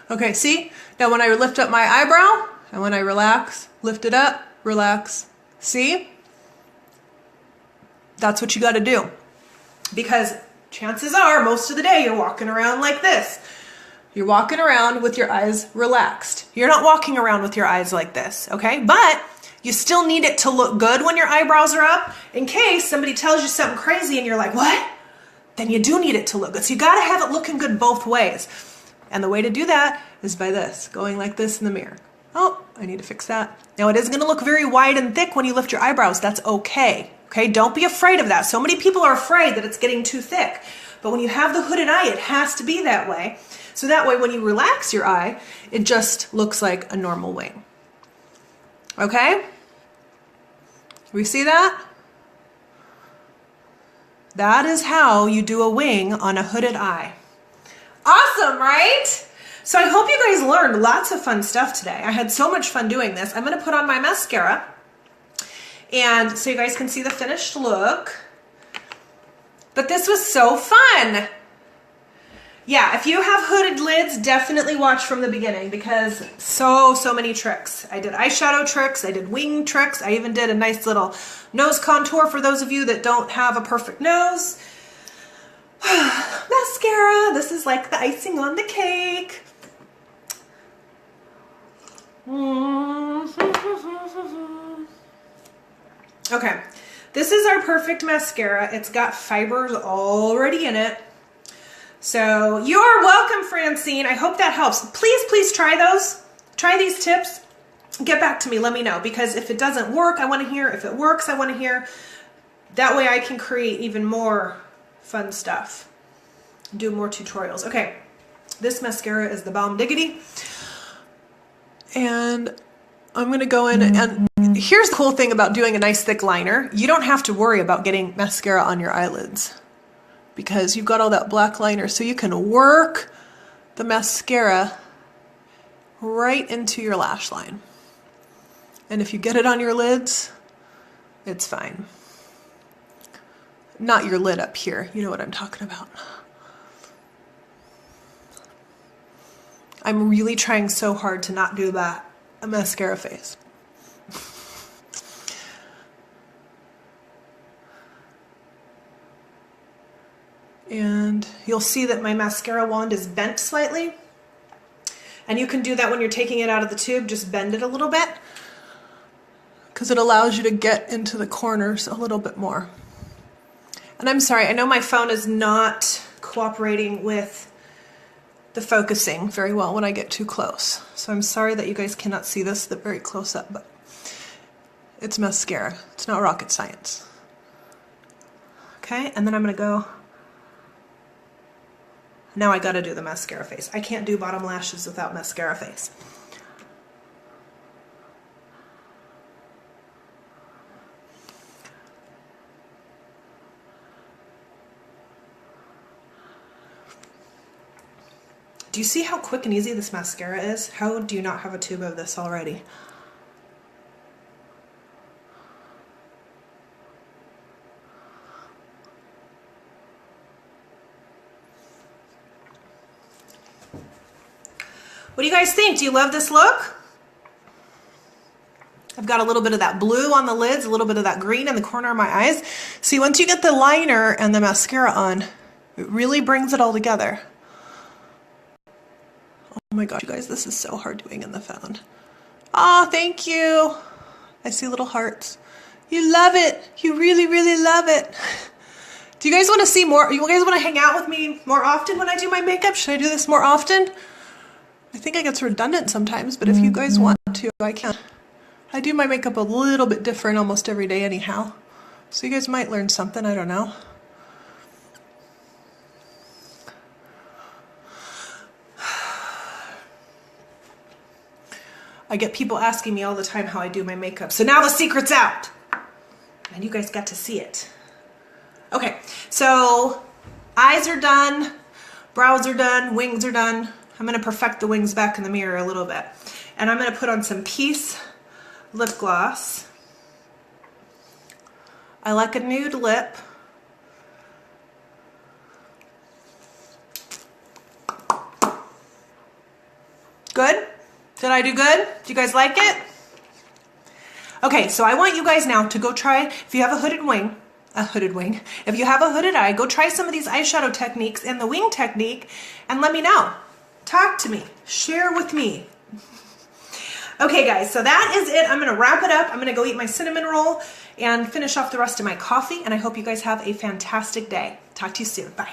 Okay, see? Now when I lift up my eyebrow, and when I relax, lift it up, relax. See? That's what you gotta do. Because chances are, most of the day, you're walking around like this. You're walking around with your eyes relaxed. You're not walking around with your eyes like this, okay? But you still need it to look good when your eyebrows are up. In case somebody tells you something crazy and you're like, what? Then you do need it to look good. So you gotta have it looking good both ways. And the way to do that is by this, going like this in the mirror. Oh, I need to fix that. Now it is gonna look very wide and thick when you lift your eyebrows. That's okay, okay? Don't be afraid of that. So many people are afraid that it's getting too thick. But when you have the hooded eye, it has to be that way. So that way when you relax your eye, it just looks like a normal wing. Okay? We see that? That is how you do a wing on a hooded eye. Awesome, right? So I hope you guys learned lots of fun stuff today. I had so much fun doing this. I'm gonna put on my mascara and so you guys can see the finished look. But this was so fun. Yeah, if you have hooded lids, definitely watch from the beginning because so many tricks. I did eyeshadow tricks, I did wing tricks, I even did a nice little nose contour for those of you that don't have a perfect nose. Mascara, this is like the icing on the cake. Okay, this is our perfect mascara. It's got fibers already in it. So you're welcome, Francine. I hope that helps. Please try those. Try these tips. Get back to me, let me know, because if it doesn't work, I want to hear. If it works, I want to hear. That way I can create even more fun stuff. Do more tutorials. Okay, this mascara is the Bomb Diggity. And I'm gonna go in and here's the cool thing about doing a nice thick liner. You don't have to worry about getting mascara on your eyelids because you've got all that black liner, so you can work the mascara right into your lash line. And if you get it on your lids, it's fine. Not your lid up here, you know what I'm talking about. I'm really trying so hard to not do that, a mascara face. And you'll see that my mascara wand is bent slightly. And you can do that when you're taking it out of the tube, just bend it a little bit, because it allows you to get into the corners a little bit more. And I'm sorry, I know my phone is not cooperating with the focusing very well when I get too close. So I'm sorry that you guys cannot see this very close up, but it's mascara. It's not rocket science. Okay, and then I'm gonna go. Now I gotta do the mascara face. I can't do bottom lashes without mascara face. Do you see how quick and easy this mascara is? How do you not have a tube of this already? What do you guys think? Do you love this look? I've got a little bit of that blue on the lids, a little bit of that green in the corner of my eyes. See, once you get the liner and the mascara on, it really brings it all together. Oh my gosh, you guys, this is so hard doing in the phone. Oh, thank you. I see little hearts. You love it. You really, really love it. Do you guys want to see more? You guys want to hang out with me more often when I do my makeup? Should I do this more often? I think it gets redundant sometimes, but if you guys want to, I can. I do my makeup a little bit different almost every day anyhow. So you guys might learn something, I don't know. I get people asking me all the time how I do my makeup. So now the secret's out. And you guys got to see it. Okay, so eyes are done, brows are done, wings are done. I'm gonna perfect the wings back in the mirror a little bit. And I'm gonna put on some Peace lip gloss. I like a nude lip. Good? Did I do good? Do you guys like it? Okay, so I want you guys now to go try, if you have a hooded wing, if you have a hooded eye, go try some of these eyeshadow techniques and the wing technique and let me know. Talk to me, share with me. Okay guys, so that is it. I'm gonna wrap it up. I'm gonna go eat my cinnamon roll and finish off the rest of my coffee, and I hope you guys have a fantastic day. Talk to you soon, bye.